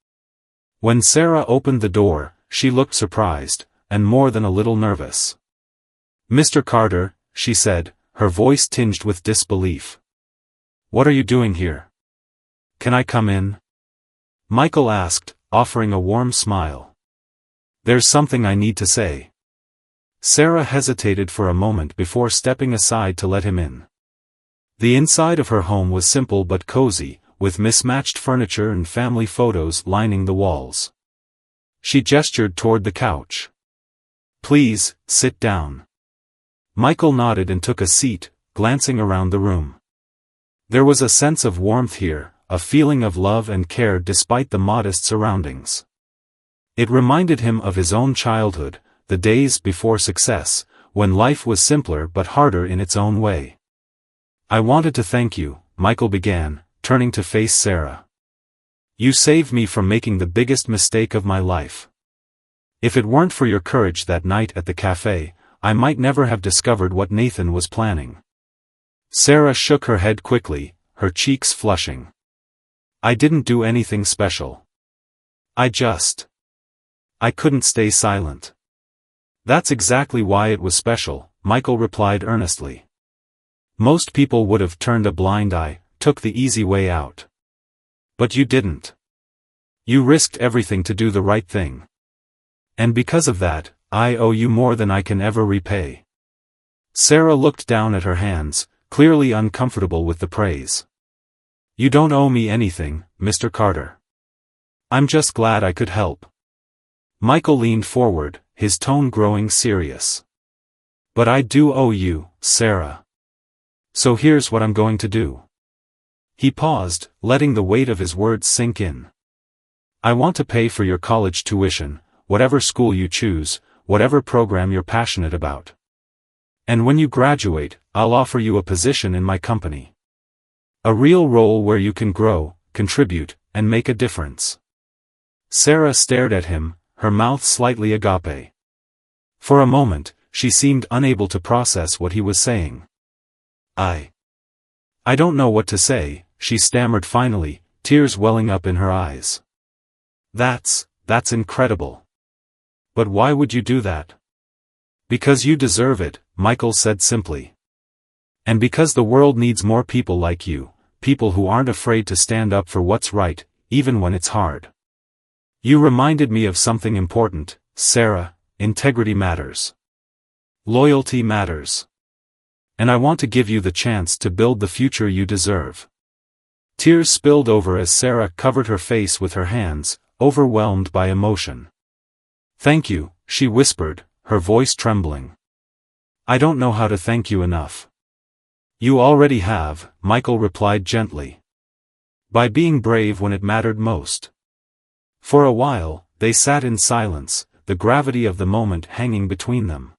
When Sarah opened the door, she looked surprised, and more than a little nervous. Mr. Carter, she said, her voice tinged with disbelief. "What are you doing here? Can I come in?" Michael asked, offering a warm smile. "There's something I need to say." Sarah hesitated for a moment before stepping aside to let him in. The inside of her home was simple but cozy, with mismatched furniture and family photos lining the walls. She gestured toward the couch. "Please, sit down." Michael nodded and took a seat, glancing around the room. There was a sense of warmth here, a feeling of love and care despite the modest surroundings. It reminded him of his own childhood, the days before success, when life was simpler but harder in its own way. "I wanted to thank you," Michael began, turning to face Sarah. "You saved me from making the biggest mistake of my life. If it weren't for your courage that night at the cafe, I might never have discovered what Nathan was planning." Sarah shook her head quickly, her cheeks flushing. "I didn't do anything special. I couldn't stay silent." "That's exactly why it was special," Michael replied earnestly. "Most people would have turned a blind eye, took the easy way out. But you didn't. You risked everything to do the right thing. And because of that, I owe you more than I can ever repay." Sarah looked down at her hands, clearly uncomfortable with the praise. "You don't owe me anything, Mr. Carter. I'm just glad I could help." Michael leaned forward, his tone growing serious. "But I do owe you, Sarah. So here's what I'm going to do." He paused, letting the weight of his words sink in. "I want to pay for your college tuition, whatever school you choose, whatever program you're passionate about. And when you graduate, I'll offer you a position in my company. A real role where you can grow, contribute, and make a difference." Sarah stared at him, her mouth slightly agape. For a moment, she seemed unable to process what he was saying. I don't know what to say," she stammered finally, tears welling up in her eyes. That's incredible. But why would you do that?" "Because you deserve it," Michael said simply. "And because the world needs more people like you, people who aren't afraid to stand up for what's right, even when it's hard. You reminded me of something important, Sarah. Integrity matters. Loyalty matters. And I want to give you the chance to build the future you deserve." Tears spilled over as Sarah covered her face with her hands, overwhelmed by emotion. "Thank you," she whispered, her voice trembling. "I don't know how to thank you enough." "You already have," Michael replied gently. "By being brave when it mattered most." For a while, they sat in silence, the gravity of the moment hanging between them.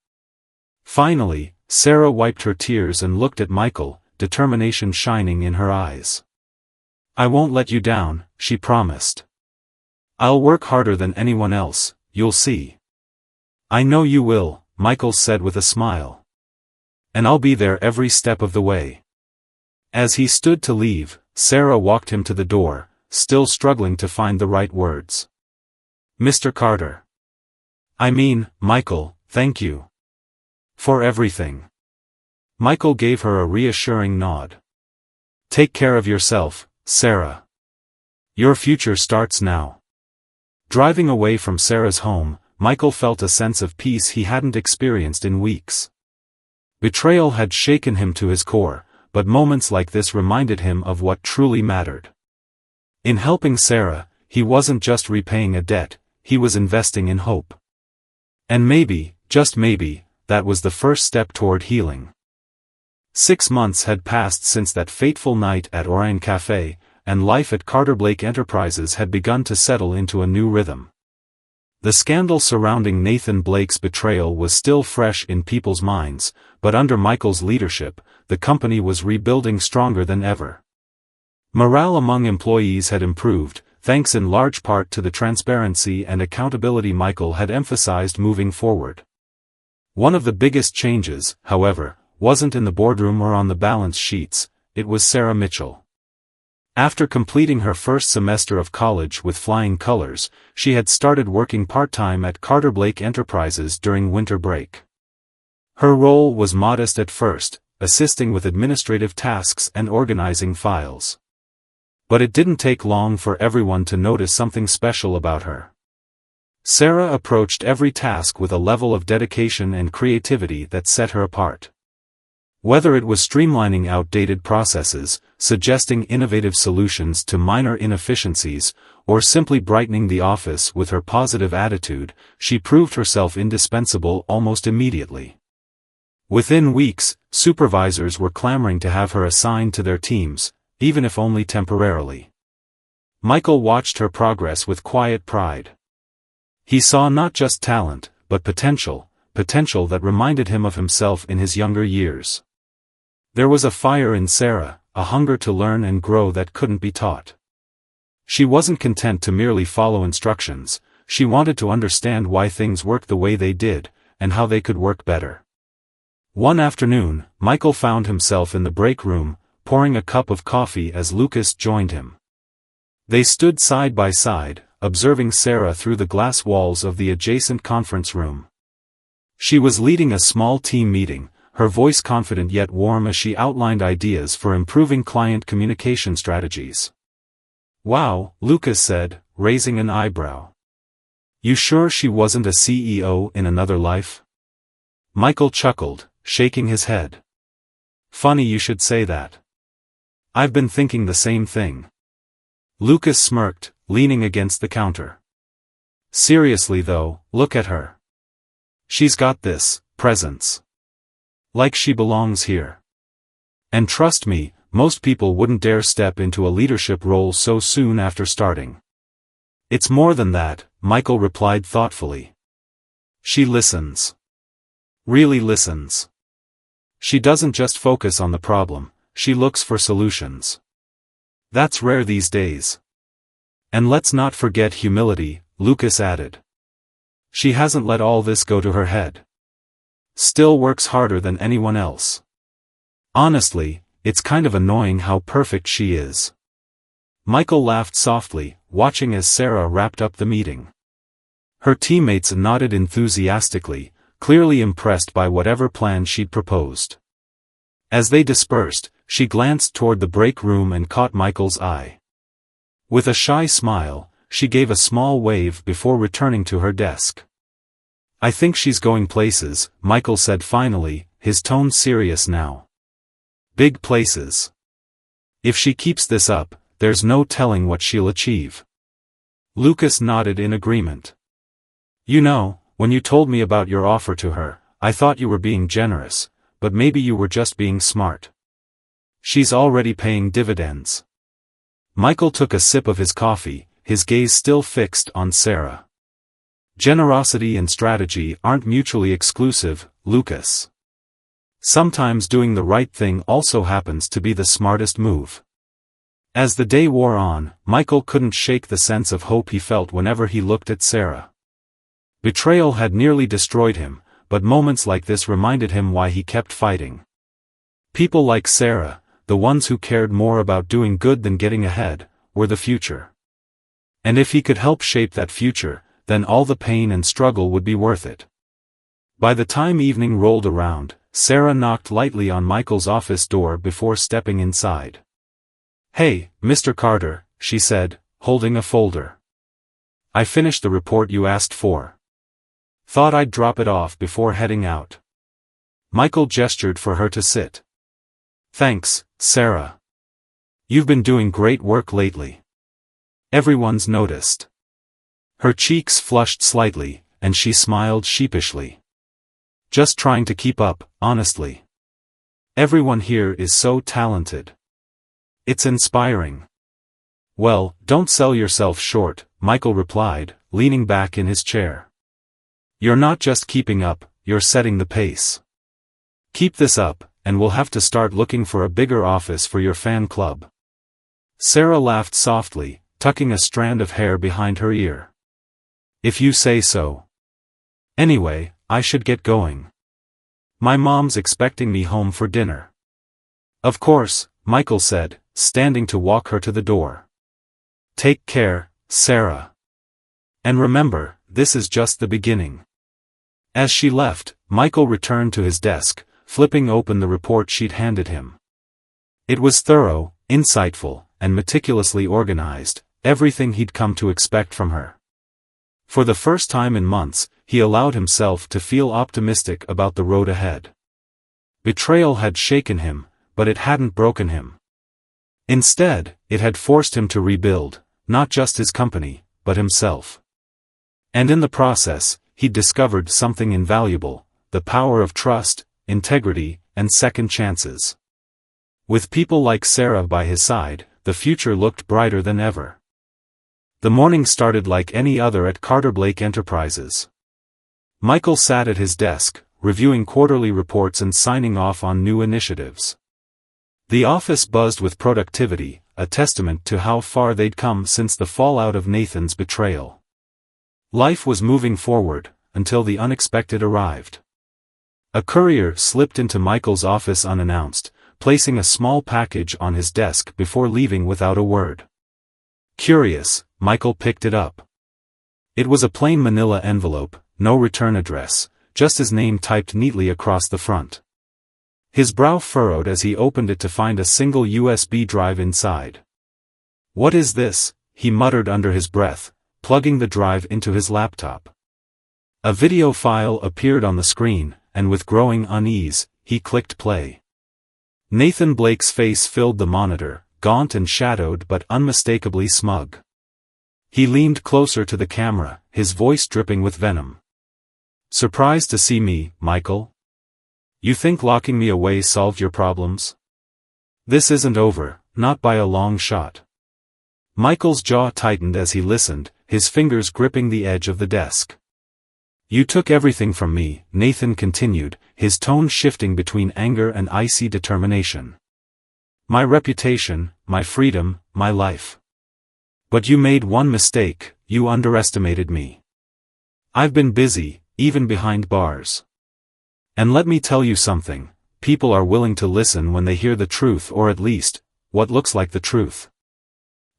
Finally, Sarah wiped her tears and looked at Michael, determination shining in her eyes. "I won't let you down," she promised. "I'll work harder than anyone else, you'll see." "I know you will," Michael said with a smile. "And I'll be there every step of the way." As he stood to leave, Sarah walked him to the door, still struggling to find the right words. "Mr. Carter. I mean, Michael, thank you. For everything." Michael gave her a reassuring nod. "Take care of yourself, Sarah. Your future starts now." Driving away from Sarah's home, Michael felt a sense of peace he hadn't experienced in weeks. Betrayal had shaken him to his core, but moments like this reminded him of what truly mattered. In helping Sarah, he wasn't just repaying a debt, he was investing in hope. And maybe, just maybe, that was the first step toward healing. 6 months had passed since that fateful night at Orion Cafe, and life at Carter Blake Enterprises had begun to settle into a new rhythm. The scandal surrounding Nathan Blake's betrayal was still fresh in people's minds, but under Michael's leadership, the company was rebuilding stronger than ever. Morale among employees had improved, thanks in large part to the transparency and accountability Michael had emphasized moving forward. One of the biggest changes, however, wasn't in the boardroom or on the balance sheets, it was Sarah Mitchell. After completing her first semester of college with flying colors, she had started working part-time at Carter Blake Enterprises during winter break. Her role was modest at first, assisting with administrative tasks and organizing files. But it didn't take long for everyone to notice something special about her. Sarah approached every task with a level of dedication and creativity that set her apart. Whether it was streamlining outdated processes, suggesting innovative solutions to minor inefficiencies, or simply brightening the office with her positive attitude, she proved herself indispensable almost immediately. Within weeks, supervisors were clamoring to have her assigned to their teams, even if only temporarily. Michael watched her progress with quiet pride. He saw not just talent, but potential that reminded him of himself in his younger years. There was a fire in Sarah, a hunger to learn and grow that couldn't be taught. She wasn't content to merely follow instructions, she wanted to understand why things worked the way they did, and how they could work better. One afternoon, Michael found himself in the break room, pouring a cup of coffee as Lucas joined him. They stood side by side, observing Sarah through the glass walls of the adjacent conference room. She was leading a small team meeting, her voice confident yet warm as she outlined ideas for improving client communication strategies. "Wow," Lucas said, raising an eyebrow. "You sure she wasn't a CEO in another life?" Michael chuckled, shaking his head. "Funny you should say that. I've been thinking the same thing." Lucas smirked, leaning against the counter. "Seriously though, look at her. She's got this presence. Like she belongs here. And trust me, most people wouldn't dare step into a leadership role so soon after starting." "It's more than that," Michael replied thoughtfully. "She listens. Really listens. She doesn't just focus on the problem, she looks for solutions. That's rare these days. And let's not forget humility," Lucas added. "She hasn't let all this go to her head. Still works harder than anyone else. Honestly, it's kind of annoying how perfect she is." Michael laughed softly, watching as Sarah wrapped up the meeting. Her teammates nodded enthusiastically, clearly impressed by whatever plan she'd proposed. As they dispersed, she glanced toward the break room and caught Michael's eye. With a shy smile, she gave a small wave before returning to her desk. "I think she's going places," Michael said finally, his tone serious now. "Big places. If she keeps this up, there's no telling what she'll achieve." Lucas nodded in agreement. "You know, when you told me about your offer to her, I thought you were being generous, but maybe you were just being smart. She's already paying dividends." Michael took a sip of his coffee, his gaze still fixed on Sarah. "Generosity and strategy aren't mutually exclusive, Lucas. Sometimes doing the right thing also happens to be the smartest move." As the day wore on, Michael couldn't shake the sense of hope he felt whenever he looked at Sarah. Betrayal had nearly destroyed him, but moments like this reminded him why he kept fighting. People like Sarah, the ones who cared more about doing good than getting ahead, were the future. And if he could help shape that future, then all the pain and struggle would be worth it. By the time evening rolled around, Sarah knocked lightly on Michael's office door before stepping inside. "Hey, Mr. Carter," she said, holding a folder. "I finished the report you asked for. Thought I'd drop it off before heading out." Michael gestured for her to sit. "Thanks, Sarah. You've been doing great work lately. Everyone's noticed." Her cheeks flushed slightly, and she smiled sheepishly. "Just trying to keep up, honestly. Everyone here is so talented. It's inspiring." "Well, don't sell yourself short," Michael replied, leaning back in his chair. "You're not just keeping up, you're setting the pace. Keep this up, and we'll have to start looking for a bigger office for your fan club." Sarah laughed softly, tucking a strand of hair behind her ear. "If you say so. Anyway, I should get going. My mom's expecting me home for dinner." "Of course," Michael said, standing to walk her to the door. "Take care, Sarah. And remember, this is just the beginning." As she left, Michael returned to his desk, flipping open the report she'd handed him. It was thorough, insightful, and meticulously organized, everything he'd come to expect from her. For the first time in months, he allowed himself to feel optimistic about the road ahead. Betrayal had shaken him, but it hadn't broken him. Instead, it had forced him to rebuild, not just his company, but himself. And in the process, he'd discovered something invaluable: the power of trust, integrity, and second chances. With people like Sarah by his side, the future looked brighter than ever. The morning started like any other at Carter Blake Enterprises. Michael sat at his desk, reviewing quarterly reports and signing off on new initiatives. The office buzzed with productivity, a testament to how far they'd come since the fallout of Nathan's betrayal. Life was moving forward, until the unexpected arrived. A courier slipped into Michael's office unannounced, placing a small package on his desk before leaving without a word. Curious, Michael picked it up. It was a plain manila envelope, no return address, just his name typed neatly across the front. His brow furrowed as he opened it to find a single USB drive inside. "What is this?" he muttered under his breath, plugging the drive into his laptop. A video file appeared on the screen, and with growing unease, he clicked play. Nathan Blake's face filled the monitor, gaunt and shadowed but unmistakably smug. He leaned closer to the camera, his voice dripping with venom. "Surprised to see me, Michael? You think locking me away solved your problems? This isn't over, not by a long shot." Michael's jaw tightened as he listened, his fingers gripping the edge of the desk. "You took everything from me," Nathan continued, his tone shifting between anger and icy determination. "My reputation, my freedom, my life. But you made one mistake: you underestimated me. I've been busy, even behind bars. And let me tell you something, people are willing to listen when they hear the truth, or at least, what looks like the truth."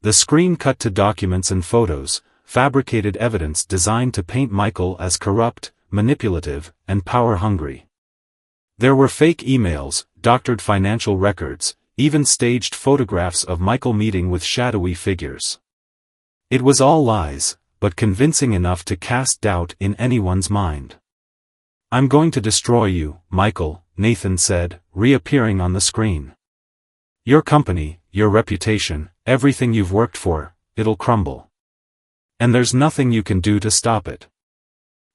The screen cut to documents and photos, fabricated evidence designed to paint Michael as corrupt, manipulative, and power-hungry. There were fake emails, doctored financial records, even staged photographs of Michael meeting with shadowy figures. It was all lies, but convincing enough to cast doubt in anyone's mind. "I'm going to destroy you, Michael," Nathan said, reappearing on the screen. "Your company, your reputation, everything you've worked for, it'll crumble. And there's nothing you can do to stop it."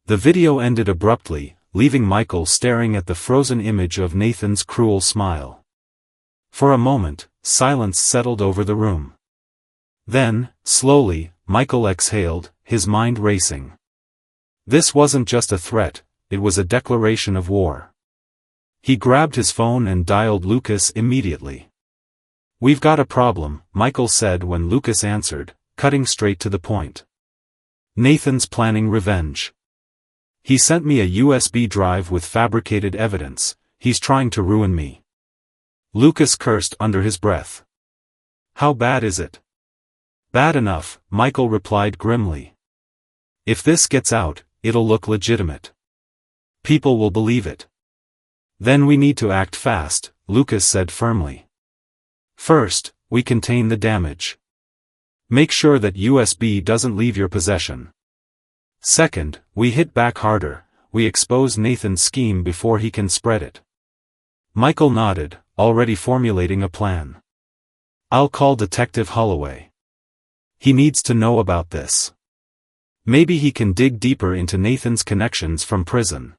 The video ended abruptly, leaving Michael staring at the frozen image of Nathan's cruel smile. For a moment, silence settled over the room. Then, slowly, Michael exhaled, his mind racing. This wasn't just a threat, it was a declaration of war. He grabbed his phone and dialed Lucas immediately. "We've got a problem," Michael said when Lucas answered, cutting straight to the point. "Nathan's planning revenge. He sent me a USB drive with fabricated evidence. He's trying to ruin me." Lucas cursed under his breath. "How bad is it?" "Bad enough," Michael replied grimly. "If this gets out, it'll look legitimate. People will believe it. Then we need to act fast," Lucas said firmly. "First, we contain the damage. Make sure that USB doesn't leave your possession. Second, we hit back harder, we expose Nathan's scheme before he can spread it." Michael nodded, already formulating a plan. "I'll call Detective Holloway. He needs to know about this. Maybe he can dig deeper into Nathan's connections from prison.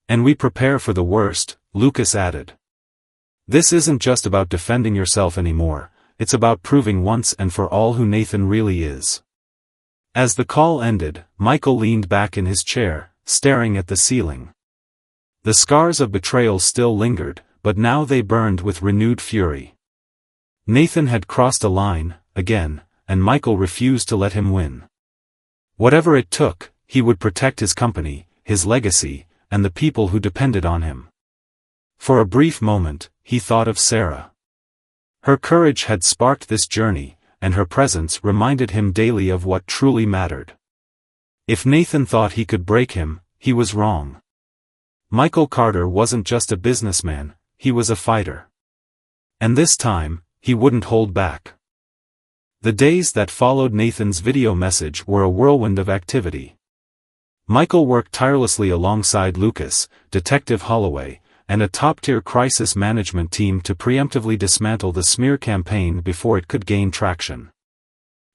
And we prepare for the worst," Lucas added. "This isn't just about defending yourself anymore, it's about proving once and for all who Nathan really is." As the call ended, Michael leaned back in his chair, staring at the ceiling. The scars of betrayal still lingered, but now they burned with renewed fury. Nathan had crossed a line, again, and Michael refused to let him win. Whatever it took, he would protect his company, his legacy, and the people who depended on him. For a brief moment, he thought of Sarah. Her courage had sparked this journey, and her presence reminded him daily of what truly mattered. If Nathan thought he could break him, he was wrong. Michael Carter wasn't just a businessman, he was a fighter. And this time, he wouldn't hold back. The days that followed Nathan's video message were a whirlwind of activity. Michael worked tirelessly alongside Lucas, Detective Holloway, and a top-tier crisis management team to preemptively dismantle the smear campaign before it could gain traction.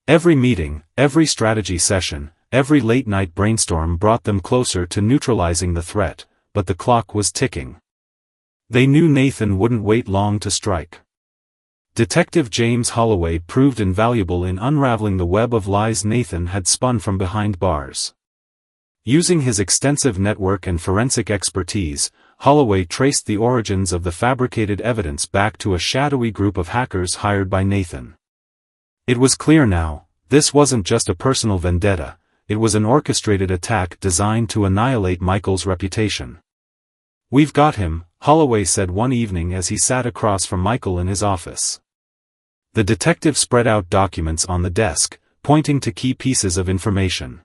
Every meeting, every strategy session, every late-night brainstorm brought them closer to neutralizing the threat, but the clock was ticking. They knew Nathan wouldn't wait long to strike. Detective James Holloway proved invaluable in unraveling the web of lies Nathan had spun from behind bars. Using his extensive network and forensic expertise, Holloway traced the origins of the fabricated evidence back to a shadowy group of hackers hired by Nathan. It was clear now, this wasn't just a personal vendetta, it was an orchestrated attack designed to annihilate Michael's reputation. "We've got him," Holloway said one evening as he sat across from Michael in his office. The detective spread out documents on the desk, pointing to key pieces of information.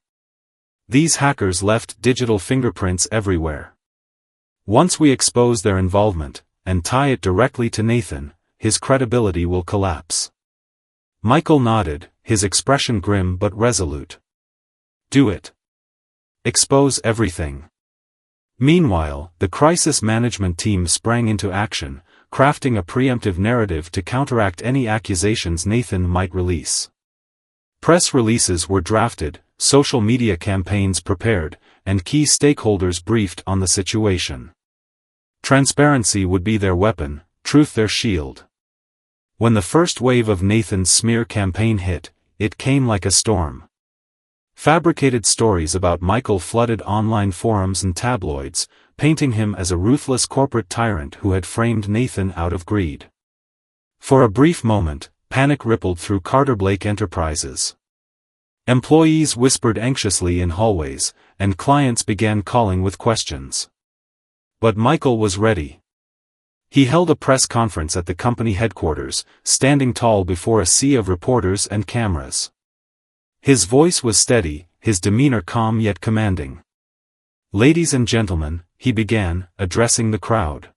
"These hackers left digital fingerprints everywhere. Once we expose their involvement, and tie it directly to Nathan, his credibility will collapse." Michael nodded, his expression grim but resolute. "Do it. Expose everything." Meanwhile, the crisis management team sprang into action, crafting a preemptive narrative to counteract any accusations Nathan might release. Press releases were drafted, social media campaigns prepared, and key stakeholders briefed on the situation. Transparency would be their weapon, truth their shield. When the first wave of Nathan's smear campaign hit, it came like a storm. Fabricated stories about Michael flooded online forums and tabloids, painting him as a ruthless corporate tyrant who had framed Nathan out of greed. For a brief moment, panic rippled through Carter Blake Enterprises. Employees whispered anxiously in hallways, and clients began calling with questions. But Michael was ready. He held a press conference at the company headquarters, standing tall before a sea of reporters and cameras. His voice was steady, his demeanor calm yet commanding. "Ladies and gentlemen," he began, addressing the crowd.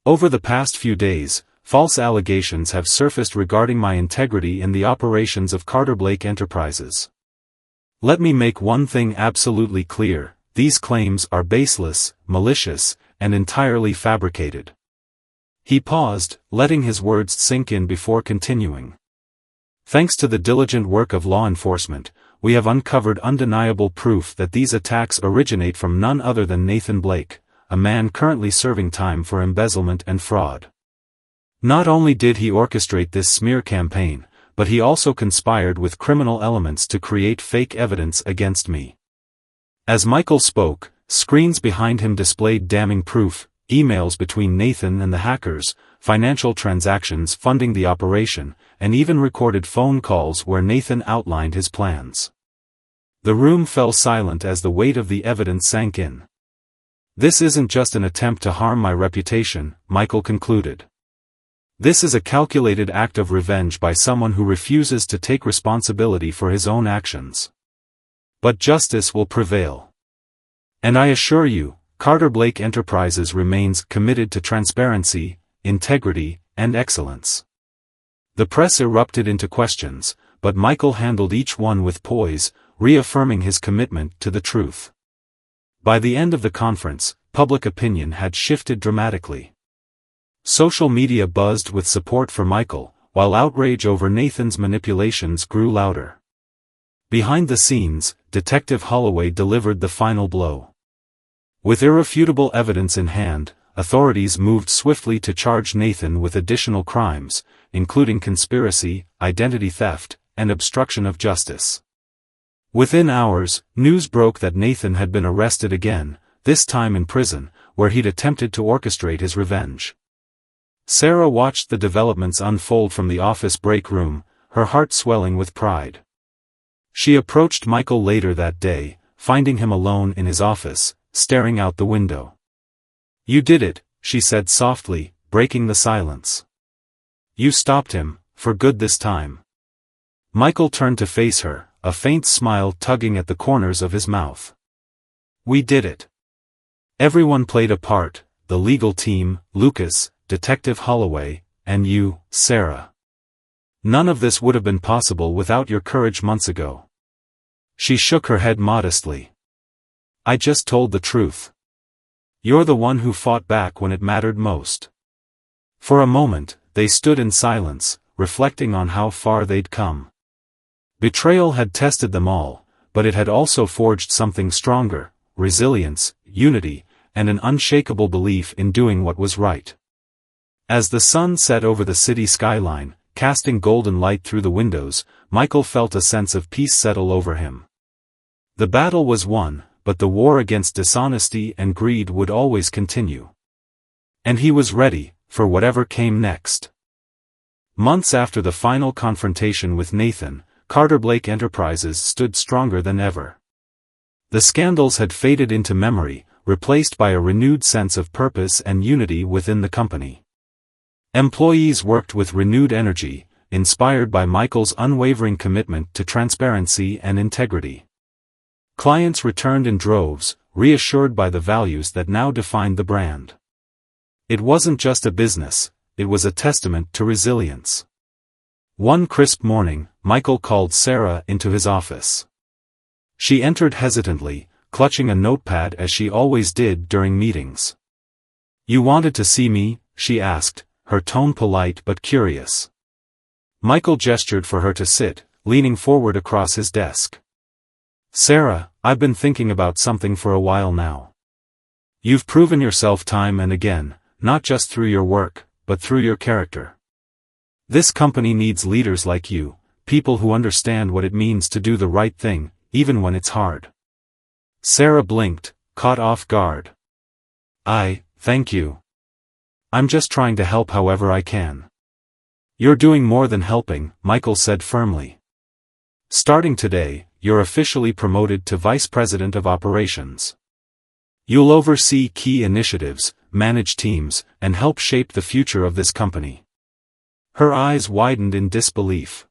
"Over the past few days, false allegations have surfaced regarding my integrity in the operations of Carter Blake Enterprises. Let me make one thing absolutely clear, these claims are baseless, malicious, and entirely fabricated." He paused, letting his words sink in before continuing. "Thanks to the diligent work of law enforcement, we have uncovered undeniable proof that these attacks originate from none other than Nathan Blake, a man currently serving time for embezzlement and fraud. Not only did he orchestrate this smear campaign, but he also conspired with criminal elements to create fake evidence against me." As Michael spoke, screens behind him displayed damning proof, emails between Nathan and the hackers, financial transactions funding the operation, and even recorded phone calls where Nathan outlined his plans. The room fell silent as the weight of the evidence sank in. "This isn't just an attempt to harm my reputation," Michael concluded. "This is a calculated act of revenge by someone who refuses to take responsibility for his own actions. But justice will prevail. And I assure you, Carter Blake Enterprises remains committed to transparency, integrity, and excellence." The press erupted into questions, but Michael handled each one with poise, reaffirming his commitment to the truth. By the end of the conference, public opinion had shifted dramatically. Social media buzzed with support for Michael, while outrage over Nathan's manipulations grew louder. Behind the scenes, Detective Holloway delivered the final blow. With irrefutable evidence in hand, authorities moved swiftly to charge Nathan with additional crimes, including conspiracy, identity theft, and obstruction of justice. Within hours, news broke that Nathan had been arrested again, this time in prison, where he'd attempted to orchestrate his revenge. Sarah watched the developments unfold from the office break room, her heart swelling with pride. She approached Michael later that day, finding him alone in his office, staring out the window. "You did it," she said softly, breaking the silence. "You stopped him, for good this time." Michael turned to face her, a faint smile tugging at the corners of his mouth. "We did it. Everyone played a part, the legal team, Lucas, Detective Holloway, and you, Sarah. None of this would have been possible without your courage months ago. She shook her head modestly. I just told the truth. You're the one who fought back when it mattered most. For a moment, they stood in silence, reflecting on how far they'd come. Betrayal had tested them all, but it had also forged something stronger: resilience, unity, and an unshakable belief in doing what was right. As the sun set over the city skyline, casting golden light through the windows, Michael felt a sense of peace settle over him. The battle was won, but the war against dishonesty and greed would always continue. And he was ready for whatever came next. Months after the final confrontation with Nathan, Carter Blake Enterprises stood stronger than ever. The scandals had faded into memory, replaced by a renewed sense of purpose and unity within the company. Employees worked with renewed energy, inspired by Michael's unwavering commitment to transparency and integrity. Clients returned in droves, reassured by the values that now defined the brand. It wasn't just a business, it was a testament to resilience. One crisp morning, Michael called Sarah into his office. She entered hesitantly, clutching a notepad as she always did during meetings. You wanted to see me? She asked, her tone polite but curious. Michael gestured for her to sit, leaning forward across his desk. Sarah, I've been thinking about something for a while now. You've proven yourself time and again, not just through your work, but through your character. This company needs leaders like you, people who understand what it means to do the right thing, even when it's hard. Sarah blinked, caught off guard. Thank you. I'm just trying to help however I can. You're doing more than helping, Michael said firmly. Starting today, you're officially promoted to Vice President of Operations. You'll oversee key initiatives, manage teams, and help shape the future of this company. Her eyes widened in disbelief.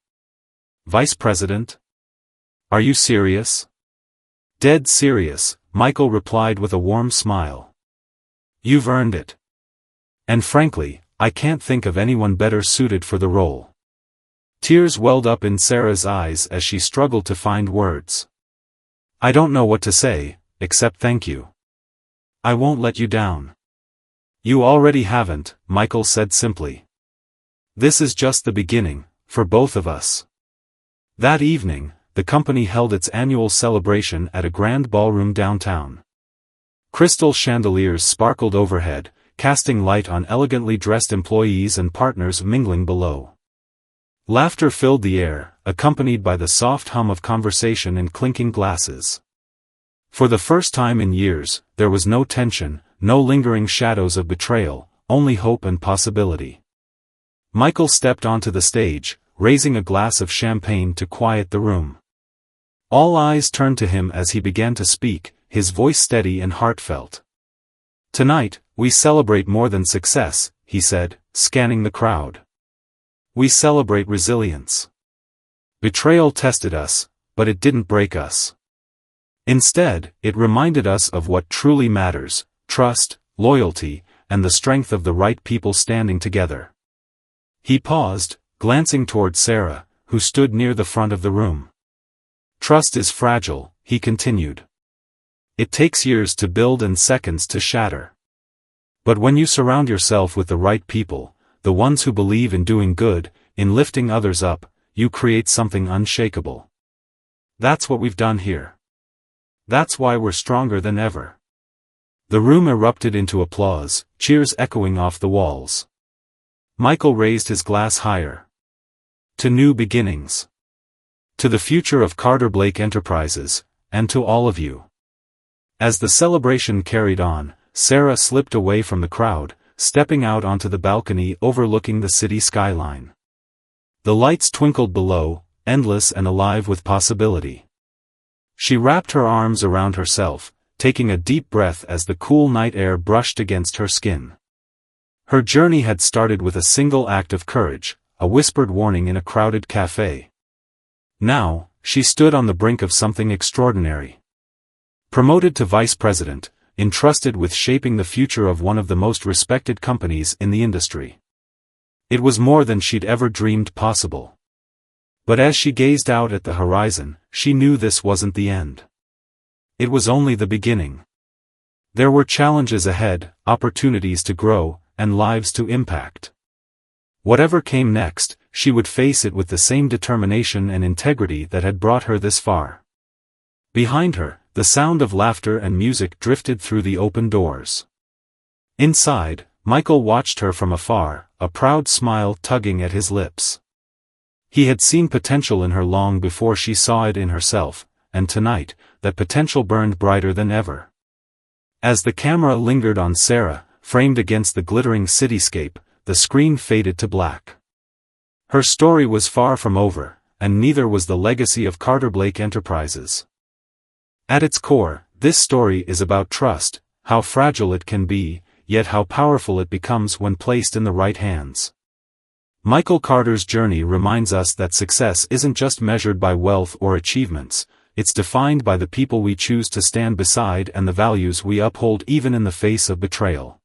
Vice President? Are you serious? Dead serious, Michael replied with a warm smile. You've earned it. And frankly, I can't think of anyone better suited for the role. Tears welled up in Sarah's eyes as she struggled to find words. I don't know what to say, except thank you. I won't let you down. You already haven't, Michael said simply. This is just the beginning, for both of us. That evening, the company held its annual celebration at a grand ballroom downtown. Crystal chandeliers sparkled overhead, casting light on elegantly dressed employees and partners mingling below. Laughter filled the air, accompanied by the soft hum of conversation in clinking glasses. For the first time in years, there was no tension, no lingering shadows of betrayal, only hope and possibility. Michael stepped onto the stage, raising a glass of champagne to quiet the room. All eyes turned to him as he began to speak, his voice steady and heartfelt. Tonight, we celebrate more than success, he said, scanning the crowd. We celebrate resilience. Betrayal tested us, but it didn't break us. Instead, it reminded us of what truly matters: trust, loyalty, and the strength of the right people standing together. He paused, glancing toward Sarah, who stood near the front of the room. Trust is fragile, he continued. It takes years to build and seconds to shatter. But when you surround yourself with the right people, the ones who believe in doing good, in lifting others up, you create something unshakable. That's what we've done here. That's why we're stronger than ever. The room erupted into applause, cheers echoing off the walls. Michael raised his glass higher. To new beginnings. To the future of Carter Blake Enterprises, and to all of you. As the celebration carried on, Sarah slipped away from the crowd, stepping out onto the balcony overlooking the city skyline. The lights twinkled below, endless and alive with possibility. She wrapped her arms around herself, taking a deep breath as the cool night air brushed against her skin. Her journey had started with a single act of courage, a whispered warning in a crowded cafe. Now, she stood on the brink of something extraordinary. Promoted to vice president, entrusted with shaping the future of one of the most respected companies in the industry. It was more than she'd ever dreamed possible. But as she gazed out at the horizon, she knew this wasn't the end. It was only the beginning. There were challenges ahead, opportunities to grow, and lives to impact. Whatever came next, she would face it with the same determination and integrity that had brought her this far. Behind her, the sound of laughter and music drifted through the open doors. Inside, Michael watched her from afar, a proud smile tugging at his lips. He had seen potential in her long before she saw it in herself, and tonight, that potential burned brighter than ever. As the camera lingered on Sarah, framed against the glittering cityscape, the screen faded to black. Her story was far from over, and neither was the legacy of Carter Blake Enterprises. At its core, this story is about trust, how fragile it can be, yet how powerful it becomes when placed in the right hands. Michael Carter's journey reminds us that success isn't just measured by wealth or achievements, it's defined by the people we choose to stand beside and the values we uphold even in the face of betrayal.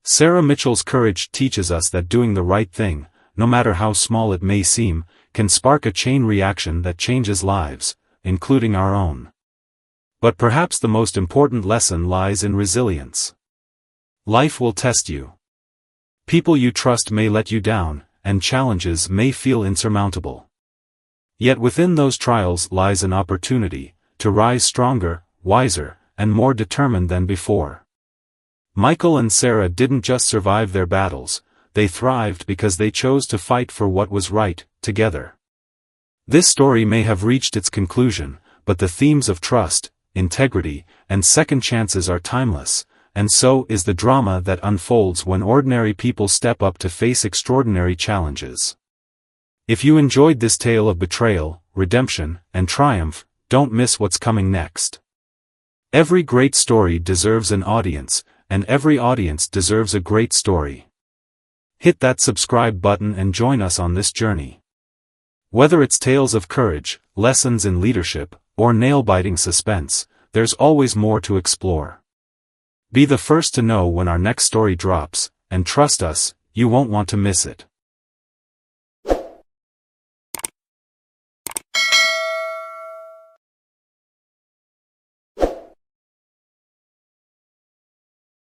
Sarah Mitchell's courage teaches us that doing the right thing, no matter how small it may seem, can spark a chain reaction that changes lives, including our own. But perhaps the most important lesson lies in resilience. Life will test you. People you trust may let you down, and challenges may feel insurmountable. Yet within those trials lies an opportunity to rise stronger, wiser, and more determined than before. Michael and Sarah didn't just survive their battles, they thrived because they chose to fight for what was right, together. This story may have reached its conclusion, but the themes of trust, integrity, and second chances are timeless, and so is the drama that unfolds when ordinary people step up to face extraordinary challenges. If you enjoyed this tale of betrayal, redemption, and triumph, don't miss what's coming next. Every great story deserves an audience, and every audience deserves a great story. Hit that subscribe button and join us on this journey. Whether it's tales of courage, lessons in leadership, or nail-biting suspense, there's always more to explore. Be the first to know when our next story drops, and trust us, you won't want to miss it.